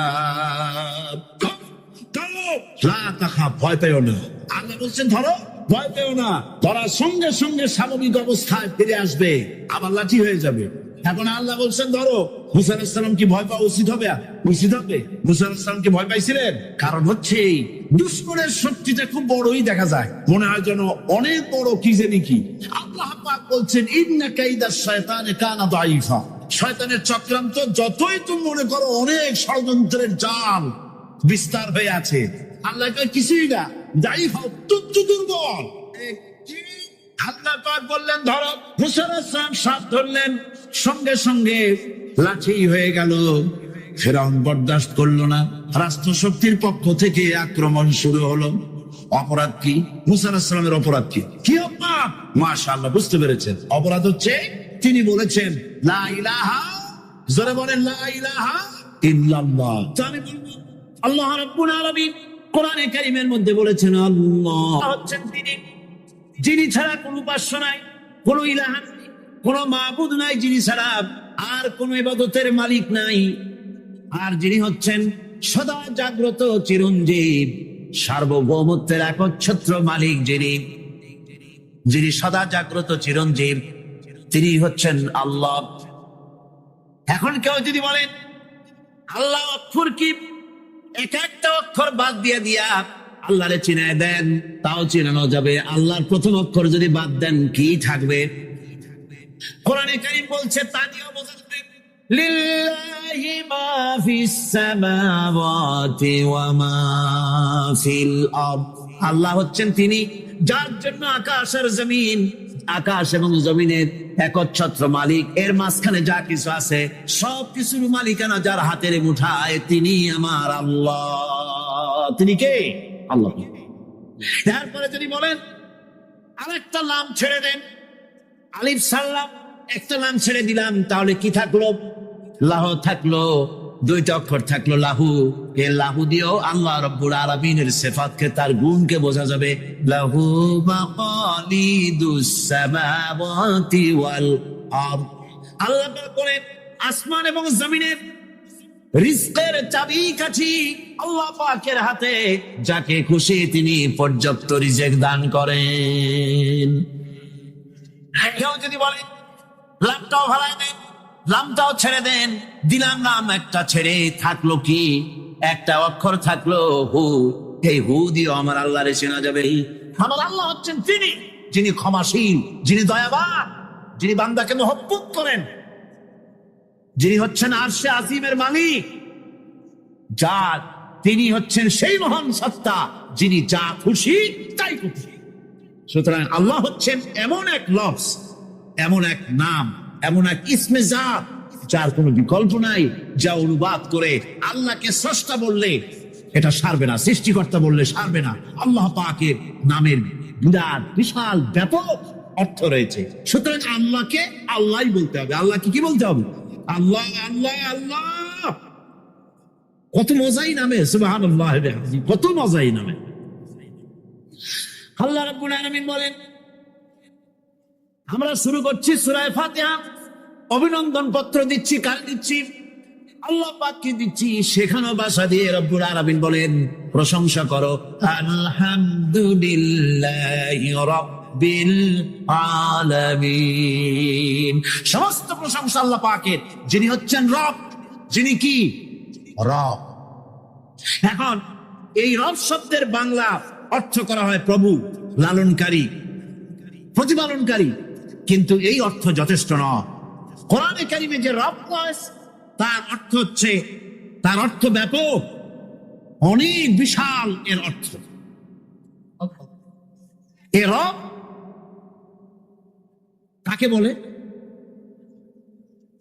লা তাখাফ, ভয় পেও না। আল্লাহ বলছেন ধরো, ভয় পেও না। ধরার সঙ্গে সঙ্গে স্বাভাবিক অবস্থায় ফিরে আসবে, আবার লাঠি হয়ে যাবে। এখন আল্লাহ বলছেন ধরো। মুসা আলাইহিস সালাম কি ভয় পাওয়া উচিত হবে? উচিত হবে। মুসা আলাইহিস সালাম কি ভয় পাইছিলেন? কারণ হচ্ছে এই দুশ্মনের শক্তিটা খুব বড়ই দেখা যায়, মনে হয় যেন অনেক বড় কি জানি কি। আল্লাহ পাক বলছেন ইন্না কাইদা শায়তানি কানা দাঈফা। শয়তানের চক্রান্ত যতই তুমি মনে করো অনেক ষড়যন্ত্রের জাল বিস্তার হয়ে আছে, আল্লাহ কয় কিছুই না, দাঈফ, অত্যন্ত দুর্বল। আল্লাহ পাক বললেন ধরো। মুসা আলাইহিস সালাম সাপ ধরলেন, সঙ্গে সঙ্গে লাঠি হয়ে গেল। ফেরাউন বরদাস্ত করলো না, রাষ্ট্র শক্তির পক্ষ থেকে আক্রমণ শুরু হলো। অপরাধ কি? মুসা আলাইহিস সালামের অপরাধ কি? কি অপরাধ? মাশাআল্লাহ, বুঝতে পেরেছেন। অপরাধ হচ্ছে তিনি বলেছেন লা ইলাহা, জোরে বলেন লা ইলাহা ইল্লাল্লাহ। তো আমি বলবো আল্লাহ রাব্বুল আলামিন কোরআনে কারীমের মধ্যে বলেছেন আল্লাহ হচ্ছেন তিনি, যিনি ছাড়া কোনো উপাস্য নাই, কোনো ইলাহা নাই, কোনো মাবুদ নাই, যিনি ছাড়া আর কোনো ইবাদতের মালিক নাই। আর যিনি হচ্ছেন সদা জাগ্রত চিরঞ্জীব, সার্বভৌমত্বের একচ্ছত্র মালিক, যিনি সদা জাগ্রত চিরঞ্জীব, তিনি হচ্ছেন আল্লাহ। এখন কেউ যদি বলেন আল্লাহ অক্ষর কি, এক একটা অক্ষর বাদ দিয়া আল্লাহরে চিনায় দেন, তাও চিনানো যাবে। আল্লাহর প্রথম অক্ষর যদি বাদ দেন কি থাকবে? কোরআনে কারীম বলছে তা দিয়েও বোঝা যাবে। লিল্লাহি মা ফিস সামাওয়াতি ওয়া মা ফিল আরদ। আল্লাহ হচ্ছেন তিনি যার জন্য আকাশ আর জমিন, আকাশ এবং জমিনের একচ্ছত্র মালিক। এর মাঝখানে যা কিছু আছে সব কিছুর মালিকানা যার হাতের মুঠায়, তিনি আমার আল্লাহ। তিনি কে? আল্লাহ। তারপরে যদি বলেন আরেকটা নাম ছেড়ে দেন, আলিফ সাল্লাম, একটা নাম ছেড়ে দিলাম, তাহলে কি থাকলো? লাহ থাকলো, দুইটা অক্ষর থাকলো লাহু। এ লাহু দিয়েও আল্লাহ রাব্বুল আলামিনের সিফাতকে, তার গুণকে বোঝা যাবে। লাহু মাকালিদুস সামাওয়াতি ওয়াল আরদ। আল্লাহ পাক বলেন আসমান এবং জমিনের রিজকের চাবিকাঠি আল্লাহ পাকের হাতে, যাকে খুশি তিনি পর্যাপ্ত রিজেক দান করেন। কেউ যদি বলে লামটাও ভাড়ায় দেন, লামটাও ছেড়ে দেন, দিলাম নাম একটা ছেড়ে, থাকলো কি? একটা অক্ষর থাকলো হু। এই হু দিয়ে আমার আল্লাহরে চেনা যাবে। আমার আল্লাহ হচ্ছেন তিনি, যিনি ক্ষমাশীল, যিনি দয়াবান, যিনি বান্দাকে মহব্বত করেন, যিনি হচ্ছেন আরশে আজিমের মালিক, যার তিনি হচ্ছেন সেই মহান সত্তা যিনি যা খুশি তাই খুশি। সুতরাং আল্লাহ হচ্ছেন এমন এক লফজ, এমন এক নাম, এমন এক ইসমে জাত, যার কোনো বিকল্প নাই, যা অনুবাদ করে আল্লাহকে স্রষ্টা বললে এটা সারবে না, সৃষ্টিকর্তা বললে সারবে না। আল্লাহ পাকের নামের বিরাট বিশাল ব্যাপক অর্থ রয়েছে। সুতরাং আল্লাহকে আল্লাহই বলতে হবে। আল্লাহকে কি বলতে হবে? আল্লাহ, আল্লাহ, আল্লাহ। কত মজাই নামে, সুবহানাল্লাহ, কত মজাই নামে। আল্লাহ রাব্বুল আলামিন বলেন, আমরা শুরু করছি সূরা ফাতিহা, অভিনন্দন পত্র দিচ্ছি, কাল দিচ্ছি, আল্লাহ পাককে দিচ্ছি, সেখানেও ভাষা দিয়ে রব্বুল আলামিন বলেন প্রশংসা করো, আলহামদুলিল্লাহি রাব্বিল আলামিন। সমস্ত প্রশংসা আল্লাহ পাকের, যিনি হচ্ছেন রব, যিনি কি? রব। এখন এই রব শব্দের বাংলা অর্থ করা হয় প্রভু, লালনকারী, প্রতিপালনকারী, কিন্তু এই অর্থ যথেষ্ট নয়। কোরআনে কারিমে যে রব তার অর্থ হচ্ছে, তার অর্থ ব্যাপক, অনেক বিশাল এর অর্থ। এ রব কাকে বলে?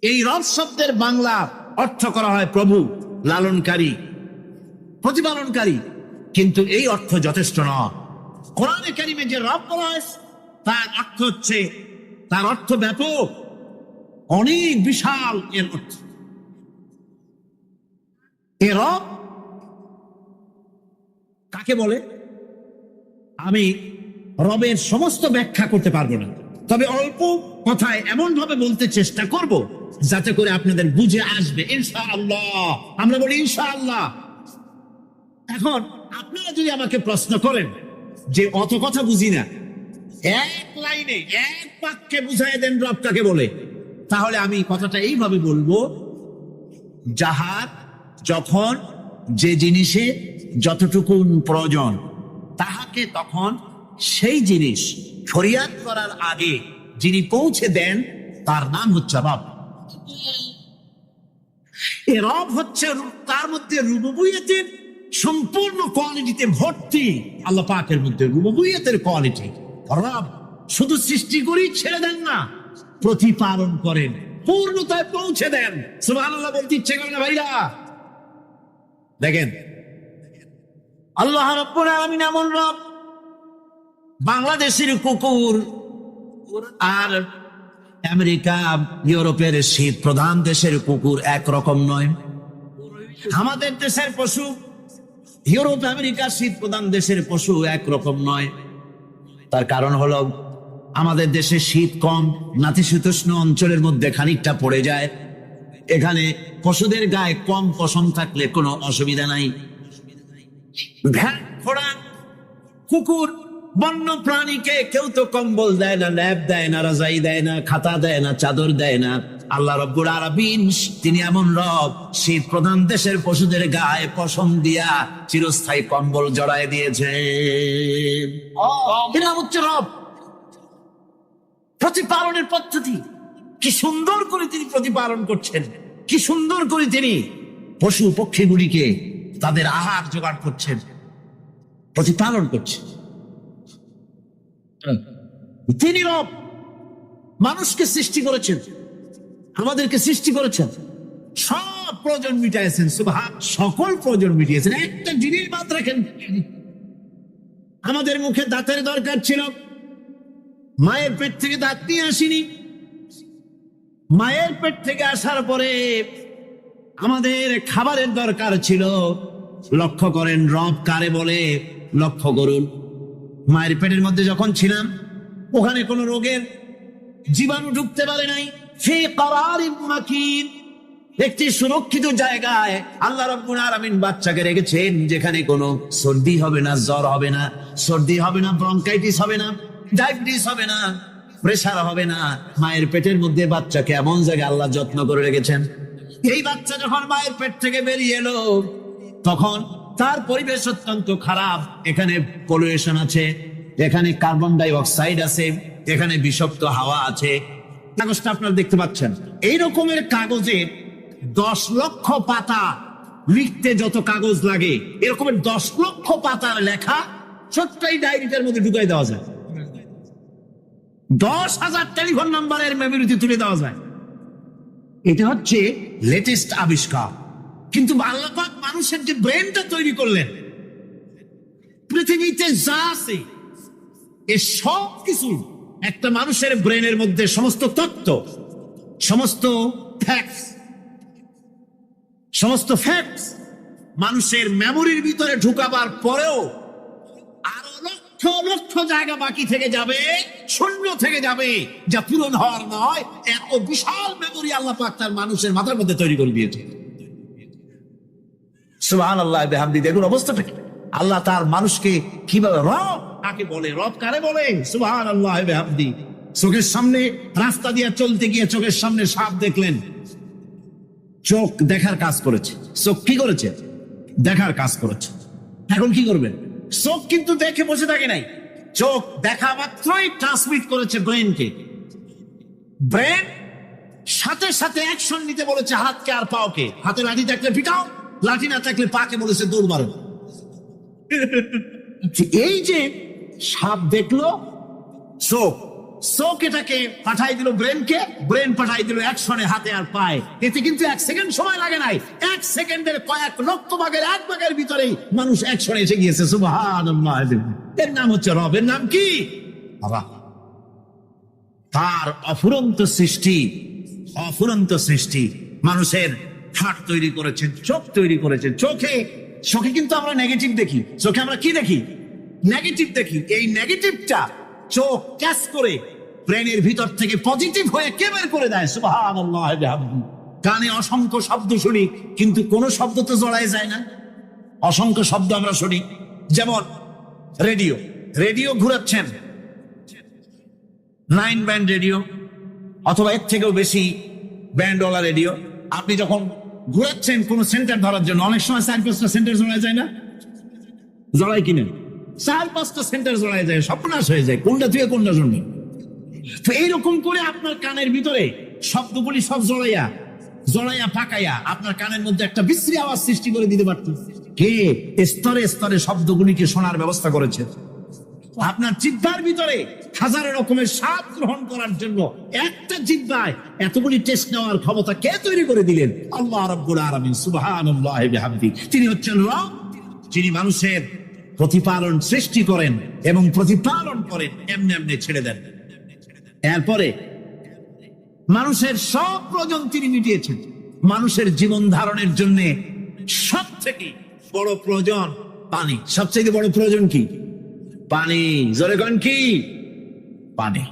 এই রব শব্দের বাংলা অর্থ করা হয় প্রভু, লালনকারী, প্রতিপালনকারী, কিন্তু এই অর্থ যথেষ্ট নয়। কোরআনে কারিমে যে রব বলা হয় তার অর্থ ব্যাপক, অনেক বিশাল এর অর্থ। এ রব কাকে বলে আমি রবের সমস্ত ব্যাখ্যা করতে পারবো না, তবে অল্প কথায় এমন ভাবে বলতে চেষ্টা করব যাতে করে আপনাদের বুঝে আসবে ইনশাআল্লাহ। আমরা বলি ইনশাআল্লাহ। এখন আপনারা যদি আমাকে প্রশ্ন করেন যে অত কথা বুঝি না, এক লাইনে এক বাক্যে বুঝাই দেন রব কাকে বলে, তাহলে আমি কথাটা এইভাবে বলবো, যাহার যখন যে জিনিসে যতটুকু প্রয়োজন তাহাকে তখন সেই জিনিস ফরিয়াদ করার আগে যিনি পৌঁছে দেন তার নাম হচ্ছে রব। এ রব হচ্ছে তার মধ্যে রুবুবিয়তের সম্পূর্ণ কোয়ালিটিতে ভর্তি। আল্লাহ পাকের মধ্যে রুবুবিয়তের কোয়ালিটি। রব শুধু সৃষ্টি করেই ছেড়ে দেন না, প্রতিপালন করেন, পূর্ণতায় পৌঁছে দেন। সুবহানাল্লাহ বলতে ইচ্ছে করে না ভাইরা? দেখেন আল্লাহ রাব্বুল আলামিন এমন রব, বাংলাদেশের কুকুর আর আমেরিকা ইউরোপের শীত প্রধান দেশের কুকুর একরকম নয়। আমাদের দেশের পশু ইউরোপ আমেরিকা শীত প্রধান দেশের পশু একরকম নয়। তার কারণ হলো আমাদের দেশে শীত কম, নাতিশীতোষ্ণ অঞ্চলের মধ্যে খানিকটা পড়ে যায়। এখানে পশুদের গায়ে কম পশম থাকলে কোনো অসুবিধা নাই। ভ্যাট, ঘোড়া, কুকুর, বন্য প্রাণীকে কেউ তো কম্বল দেয় না, ল্যাপ দেয় না, রাজাই দেয় না, খাতা দেয় না, চাদর দেয় না। আল্লাহ রাব্বুল আলামিন তিনি এমন রব, শীত প্রধান দেশের পশুদের গায়ে পশম দিয়া চিরস্থায়ী কম্বল জড়ায় দিয়েছে। এটা হচ্ছে রব। প্রতিপালনের পদ্ধতি কি সুন্দর করে তিনি প্রতিপালন করছেন, কি সুন্দর করে তিনি পশু পক্ষীগুলিকে তাদের আহার জোগাড় করছেন, প্রতিপালন করছেন। তিনি রব, মানুষকে সৃষ্টি করেছেন, আমাদেরকে সৃষ্টি করেছেন, সব প্রয়োজন মিটাইছেন। সুবহান, সকল প্রয়োজন মিটিয়েছেন। একটা জিনিস বাদ রাখেন, আমাদের মুখে দাঁতের দরকার ছিল, মায়ের পেট থেকে দাঁত নিয়ে আসিনি। মায়ের পেট থেকে আসার পরে আমাদের খাবারের দরকার ছিল। লক্ষ্য করেন রব কারে বলে, লক্ষ্য করুন। মায়ের পেটের মধ্যে যখন ছিলাম ওখানে কোনো রোগের জীবাণু ঢুকতে পারে নাই। ফি করারিন মাকিন, একটি সুরক্ষিত জায়গায় আল্লাহ রাব্বুল আলামিন বাচ্চাকে রেখেছেন, যেখানে কোনো সর্দি হবে না, জ্বর হবে না, সর্দি হবে না, ব্রঙ্কাইটিস হবে না, ডায়াবেটিস হবে না, প্রেসার হবে না। মায়ের পেটের মধ্যে বাচ্চাকে এমন জায়গায় আল্লাহ যত্ন করে রেখেছেন। এই বাচ্চা যখন মায়ের পেট থেকে বেরিয়ে এলো তখন তার পরিবেশ অত্যন্ত খারাপ। এখানে পলিউশন আছে, এখানে কার্বন ডাই অক্সাইড আছে, এখানে বিষাক্ত হাওয়া আছে। কাগজটা আপনারা দেখতে পাচ্ছেন, এই রকমের কাগজে 10 লক্ষ পাতা লিখতে যত কাগজ লাগে, এরকমের 10 লক্ষ পাতার লেখা ছোট্ট এই ডায়েরিটার মধ্যে ঢুকাই দেওয়া যায়। 10,000 টেলিফোন নাম্বারের মেমোরিতে তুলে দেওয়া যায়। এটা হচ্ছে লেটেস্ট আবিষ্কার। কিন্তু আল্লাহ পাক মানুষের যে ব্রেনটা তৈরি করলেন, পৃথিবীতে যা আছে এ সব কিছু একটা মানুষের ব্রেনের মধ্যে, সমস্ত তত্ত্ব, সমস্ত ফ্যাক্টস মানুষের মেমোরির ভিতরে ঢুকাবার পরেও আরো লক্ষ লক্ষ জায়গা বাকি থেকে যাবে, শূন্য থেকে যাবে, যা পূরণ হওয়ার নয়। এত বিশাল মেমোরি আল্লাহ পাক তার মানুষের মাথার মধ্যে তৈরি করে দিয়েছে। সুবহানাল্লাহ বিহামদি। দেখুন অবস্থাটা কি। আল্লাহ তার মানুষকে কিভাবে, রব কাকে বলে, রব কারে বলে, সুবহানাল্লাহ বিহামদি। চোখের সামনে রাস্তা দিয়ে চলতে গিয়ে চোখের সামনে সাপ দেখলেন, চোখ দেখার কাজ করেছে। চোখ কি করেছে? দেখার কাজ করেছে। এখন কি করবেন? চোখ কিন্তু দেখে বসে থাকে নাই, চোখ দেখা মাত্রই ট্রান্সমিট করেছে ব্রেনকে। ব্রেন সাথে সাথে অ্যাকশন নিতে বলেছে হাতকে আর পাওকে। হাতে লাঠি থাকলে পিটাও, লাঠি না থাকলে পাকে বলেছে দৌড় মারো। এই যে সাপ দেখলো, চোখ এটাকে পাঠাই দিল ব্রেনকে, ব্রেন পাঠাই দিল অ্যাকশনে হাতে আর পায়। এতে কিন্তু 1 সেকেন্ড সময় লাগে নাই, 1 সেকেন্ডের কয়েক লক্ষ ভাগের 1 ভাগের ভিতরেই মানুষ অ্যাকশনে এসে গিয়েছে। সুবহানাল্লাহ। এর নাম হচ্ছে রব। এর নাম কি? তার অফুরন্ত সৃষ্টি, অফুরন্ত সৃষ্টি। মানুষের হার্ট তৈরি করেছেন, চোখ তৈরি করেছেন। চোখে কিন্তু আমরা নেগেটিভ দেখি। চোখে আমরা কি দেখি? নেগেটিভ দেখি। এই নেগেটিভটা চোখ ক্যাচ করে ব্রেনের ভিতর থেকে পজিটিভ হয়ে কে বের করে দেয়? সুবহানাল্লাহ ওয়া বিহামদিহি। কানে অসংখ্য শব্দ শুনি, কিন্তু কোনো শব্দ তো জড়ায় যায় না। অসংখ্য শব্দ আমরা শুনি, যেমন রেডিও। রেডিও ঘুরাচ্ছেন, 9 ব্যান্ড রেডিও অথবা এর থেকেও বেশি ব্যান্ডওয়ালা রেডিও। আপনি যখন ঘুরাচ্ছেন কোন সেন্টার ধরার জন্য, অনেক সময় 4-5টা সেন্টার জড়ায় যায় না? জড়ায় কিনা? 4-5টা সেন্টার জড়ায় যায়, সর্বনাশ হয়ে যায় কোনটা থেকে কোনটা শুনবে। তো এইরকম করে আপনার কানের ভিতরে শব্দগুলি সব জড়াইয়া পাকাইয়া আপনার কানের মধ্যে একটা বিশ্রী আওয়াজ সৃষ্টি করে দিতে পারত। কে স্তরে স্তরে শব্দগুলিকে শোনার ব্যবস্থা করেছে? আপনার জিহ্বার ভিতরে হাজারো রকমের স্বাদ গ্রহণ করার জন্য একটা জিহ্বায় এতগুলি টেস্ট নেওয়ার ক্ষমতা কে তৈরি করে দিলেন? আল্লাহ রাব্বুল আলামিন সুবহানাল্লাহ ওয়া বিহামদিহি। তিনি হচ্ছেন রব, যিনি মানুষের প্রতিপালন সৃষ্টি করেন এবং প্রতিপালন করেন, এমনি এমনি ছেড়ে দেন। এরপরে মানুষের সব প্রয়োজন তিনি মিটিয়েছেন। মানুষের জীবন ধারণের জন্য সব থেকে বড় প্রয়োজন পানি। সবচেয়ে বড় প্রয়োজন কি? পানি। জোরে কোন কি? পানি।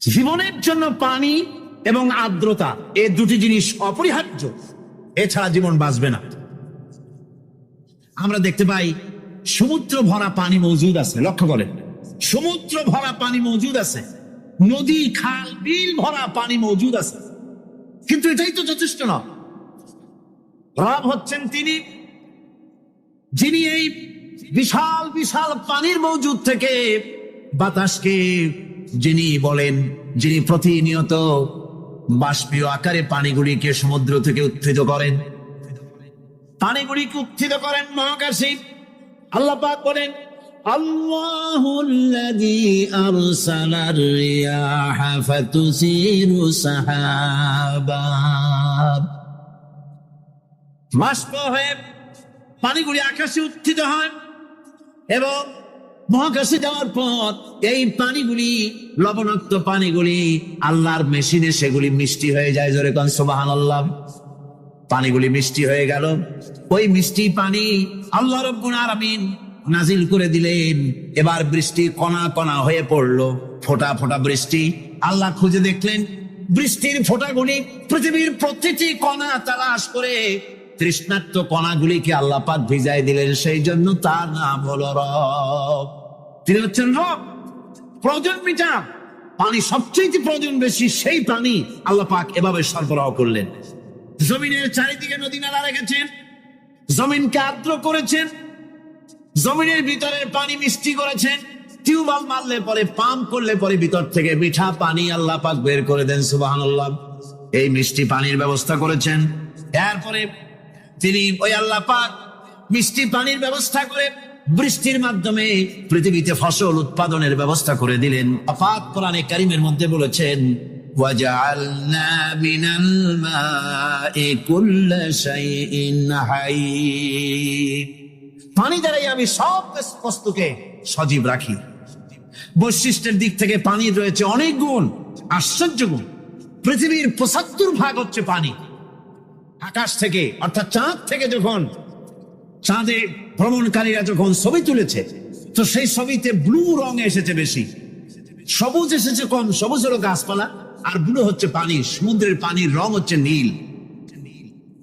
জীবনের জন্য পানি এবং আর্দ্রতা, এই দুটি জিনিস অপরিহার্য, এছাড়া জীবন বাঁচবে না। আমরা দেখতে পাই সমুদ্র ভরা পানি মজুদ আছে। লক্ষ্য করেন, সমুদ্র ভরা পানি মজুদ আছে, নদী খাল বিল ভরা পানি মজুদ আছে, কিন্তু এটাই তো যথেষ্ট না। রব হচ্ছেন তিনি, যিনি এই বিশাল বিশাল পানির মজুদ থেকে বাতাসকে যিনি বলেন, যিনি প্রতিনিয়ত বাষ্পীয় আকারে পানিগুলিকে সমুদ্র থেকে উত্থিত করেন, পানিগুলিকে উত্থিত করেন মহাকাশে। আল্লাহ পাক বলেন, আল্লাহুল্লাযী আরসালার রিয়াহা ফাতুসিরু সাহাবা। বাষ্প হয়ে পানিগুলি আকাশে উত্থিত হয় এবং মহাকাশে যাওয়ার পর এই পানিগুলি, লবণাক্ত পানিগুলি আল্লাহর মেশিনে সেগুলি মিষ্টি হয়ে যায়। জোরে কোন সুবহানাল্লাহ। পানিগুলি মিষ্টি হয়ে গেল। ওই মিষ্টি পানি আল্লাহ রাব্বুল আলামিন নাজিল করে দিলেন। এবার বৃষ্টি কণা কণা হয়ে পড়লো, ফোঁটা ফোঁটা বৃষ্টি। আল্লাহ খুঁজে দেখলেন বৃষ্টির ফোঁটাগুলি পৃথিবীর প্রতিটি কণা তালাশ করে তৃষ্ণার্ত কণাগুলিকে আল্লাহ পাক ভিজাই দিলেন। সেই জন্য তার নাম হলো রব। তিনি হচ্ছেন রব। প্রয়োজন মিটা পানি সবচেয়ে প্রয়োজন বেশি, সেই পানি আল্লাহ পাক এভাবে সরবরাহ করলেন। জমিনের চারিদিকে নদী নালা রেখেছেন, জমিনকে আর্দ্র করেছেন, জমিনের ভিতরে পানি মিষ্টি করেছেন। টিউবওয়েল মারলে পরে, পাম্প করলে পরে ভিতর থেকে মিঠা পানি আল্লাহ পাক বের করে দেন। সুবহানাল্লাহ। এই মিষ্টি পানির ব্যবস্থা করেছেন। এরপরে তিনি ওই আল্লাহ পাক মিষ্টি পানির ব্যবস্থা করে বৃষ্টির মাধ্যমে পৃথিবীতে ফসল উৎপাদনের ব্যবস্থা করে দিলেন। পাক কোরআনে কারীমের মধ্যে বলেছেন, ওয়াজআলনা মিনাল মাই কুল্লা শাইইন হাই। পানি দ্বারাই আমি সব বস্তুকে সজীব রাখি। বৈশিষ্ট্যের দিক থেকে পানির রয়েছে অনেক গুণ, আশ্চর্য গুণ। পৃথিবীর 75% হচ্ছে পানি। আকাশ থেকে অর্থাৎ চাঁদ থেকে যখন চাঁদে ভ্রমণকারীরা যখন ছবি তুলেছে, তো সেই ছবিতে ব্লু রং এসেছে বেশি, সবুজ এসেছে কম। সবুজ হলো গাছপালা, আর ব্লু হচ্ছে পানি। সমুদ্রের পানির রং হচ্ছে নীল।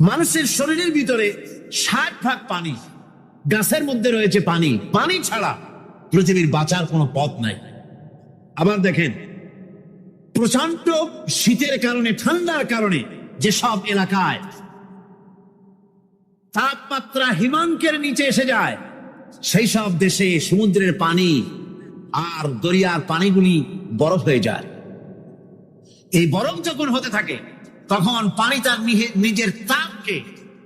মানুষের শরীরের ভিতরে 60% পানি, গাছের মধ্যে রয়েছে পানি। পানি ছাড়া পৃথিবীর বাঁচার কোনো পথ নাই। আবার দেখেন, প্রচন্ড শীতের কারণে, ঠান্ডার কারণে যেসব এলাকায় তাপমাত্রা হিমাঙ্কের নিচে এসে যায়, সেই সব দেশে সমুদ্রের পানি আর দরিয়ার পানিগুলি বরফ হয়ে যায়। এই বরফ যখন হতে থাকে, তখন পানি তার নিজের তাপকে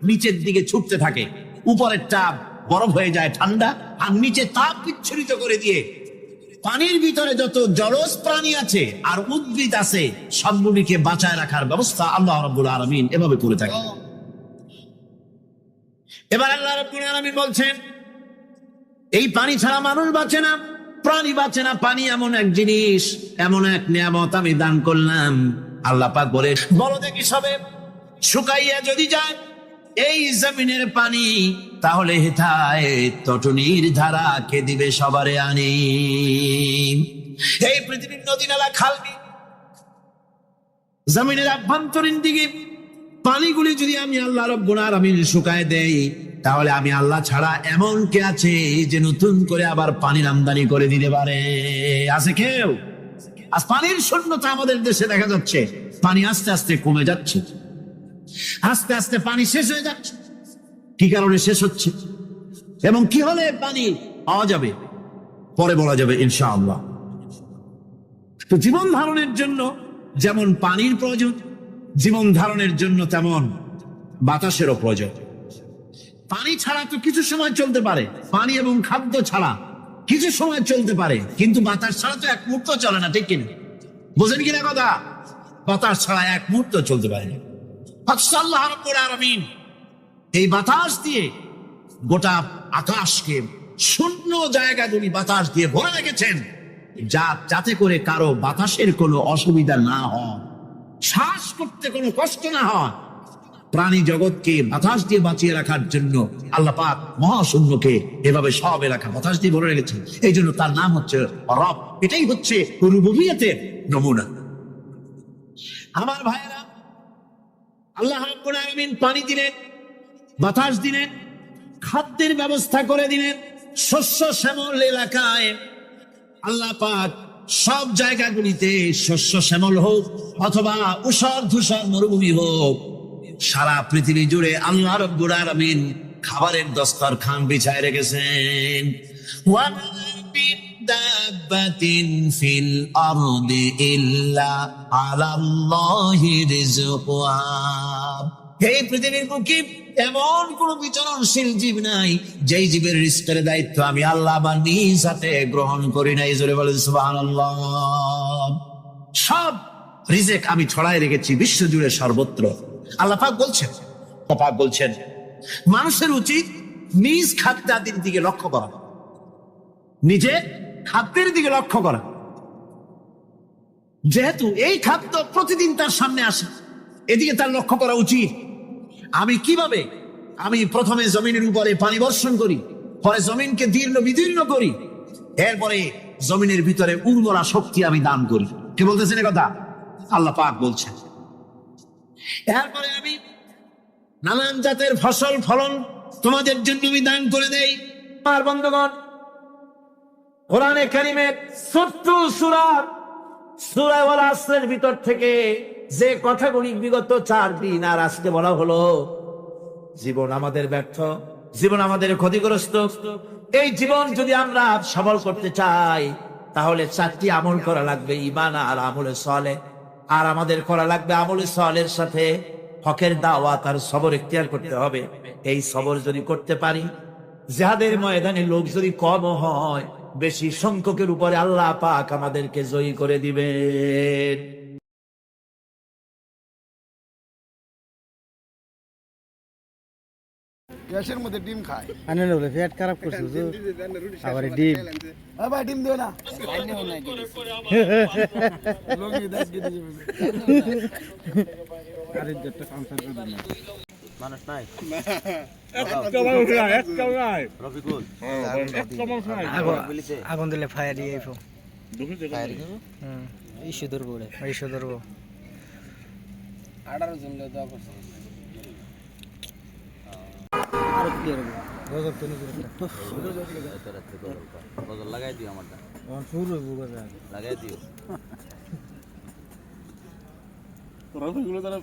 নিচের দিকে ছুটতে থাকে। উপরের তাপ বরফ হয়ে যায় ঠান্ডা, আর নিচে তাপ বিচ্ছুরিত করে দিয়ে পানির ভিতরে যত জলজ প্রাণী আছে আর উদ্ভিদ আছে, সবগুলিকে বাঁচায় রাখার ব্যবস্থা আল্লাহ রাব্বুল আলামিন এভাবে করে থাকে। এবার আল্লাহ রাব্বুল আলামিন বলছেন, এই পানি ছাড়া মানুষ বাঁচে না। প্রাণী বাঁচে না। পানি এমন এক জিনিস, এমন এক নিয়ামত আমি দান করলাম। আল্লাহ পাক বলে, বলো দেখি সবে শুকাইয়া যদি যায় এই জমিনের পানি, তাহলে হেথায় তটনির ধারা কে দিবে সবারে আনি। এই পৃথিবীর নদী নালা খালবি জমিনের আভ্যন্তরীণ দিকে পানিগুলি যদি আমি আল্লাহ রব্বুল আলামিন শুকায় দেই, তাহলে আমি আল্লাহ ছাড়া এমন কে আছে যে নতুন করে আবার পানির আমদানি করে দিতে পারে? আছে কেউ? আজ পানির শূন্যতা আমাদের দেশে দেখা যাচ্ছে। পানি আস্তে আস্তে কমে যাচ্ছে, আস্তে আস্তে পানি শেষ হয়ে যাচ্ছে। কি কারণে শেষ হচ্ছে এবং কি হলে পানি পাওয়া যাবে পরে বলা যাবে ইনশাআল্লাহ। তো জীবন ধারণের জন্য যেমন পানির প্রয়োজন, জীবন ধারণের জন্য তেমন বাতাসেরও প্রয়োজন। পানি ছাড়া তো কিছু সময় চলতে পারে, পানি এবং খাদ্য ছাড়া কিছু সময় চলতে পারে, কিন্তু বাতাস ছাড়া তো এক মুহূর্ত চলে না, ঠিক কিনা? বোঝেন কিনা কথা? বাতাস ছাড়া এক মুহূর্ত চলতে পারে না। আল্লাহ রাব্বুল আলামিন এই বাতাস দিয়ে গোটা আকাশকে, শূন্য জায়গাগুলি বাতাস দিয়ে ভরে রেখেছেন, যাতে করে কারো বাতাসের কোনো অসুবিধা না হয়, শ্বাস করতে কোনো কষ্ট না হয়। প্রাণী জগৎকে বাতাস দিয়ে বাঁচিয়ে রাখার জন্য আল্লাহ পাক মহাশূন্যকে এভাবে সব এলাকা বাতাস দিয়ে ভরে রেখেছেন। এই জন্য তার নাম হচ্ছে রব। এটাই হচ্ছে রুবুবিয়তের নমুনা। আমার ভাইয়েরা, আল্লাহ রাব্বুল আলামিন পানি দিলেন, বাতাস দিলেন, খাদ্যের ব্যবস্থা করে দিলেন। শস্য শ্যামল এলাকায় আল্লাহ পাক সব জায়গাগুলিতে শস্য শ্যামল হোক অথবা উষর ধূসর মরুভূমি হোক, সারা পৃথিবী জুড়ে আল্লাহ রাব্বুল আলামিন খাবারের দস্তরখান বিছায় রেখেছেন। দাব্বাতিন ফিল আরদি ইল্লা আলাল্লাহি রিজকুহা। এই পৃথিবীর বুকে এমন কোন বিচরণশীল জীব নাই যেই জীবের রিজকের দায়িত্ব আমি আল্লাহ আমার নিজ হাতে গ্রহণ করি নাই। জোরে বলেন সুবহানাল্লাহ। সব রিজেক আমি ছড়াই রেখেছি বিশ্ব জুড়ে সর্বত্র। আল্লাহ পাক বলছেন মানুষের উচিত নিজ খাদ্যাদির দিকে লক্ষ্য করা, নিজে খাদ্যের দিকে লক্ষ্য করা। যেহেতু এই খাদ্য প্রতিদিন তার সামনে আসে, এদিকে তার লক্ষ্য করা উচিত। আমি কিভাবে, আমি প্রথমে জমিনের উপরে পানি বর্ষণ করি, পরে জমিনকে দীর্ণ বিদীর্ণ করি, এরপরে জমিনের ভিতরে উর্বরা শক্তি আমি দান করি। কে বলতেছেন কথা? আল্লাহ পাক বলছেন। এরপরে আমি নানান জাতের ফসল ফলন তোমাদের জন্য আমি দান করে দেই। আমার বন্ধুগণ, কোরআনে কারিমের ছোট্ট সূরা ওয়াল আসরের ভিতর থেকে যে কথাগুলি বিগত 4 দিন আর আজকে বলা হলো, জীবন আমাদের ব্যর্থ, জীবন আমাদের ক্ষতিগ্রস্ত। এই জীবন যদি আমরা সবল করতে চাই, তাহলে 4টি আমল করা লাগবে, ঈমান আর আমলে সালেহ। আর আমাদের করা লাগবে আমলে সালেহের সাথে হকের দাওয়াত আর সবর ইখতিয়ার করতে হবে। এই সবর যদি করতে পারি, জিহাদের ময়দানে লোক যদি কম হয়, বেশি সংখ্যকের উপরে আল্লাহ পাক আমাদেরকে জয়ী করে দিবেন। গ্যাসের মধ্যে ডিম খায়। আনে বলে পেট খারাপ করছে তো আবার ডিম ভাই ডিম দিও না। লোকে দাস কেটে যাবে। আরে যেটা কাউন্টার করে না মানুষ নাই রফিকুল আগুন দিলে ফায়ার দিয়ে আইফো ইস্যু ধরবো ইস্যু ধরবো 18 জন লে দাও করছে। আর কি করব গজব তো নিয়ে গজল লাগাই দিও আমারটা, শুরু হইব লাগাই দিও। রফিকুল তারা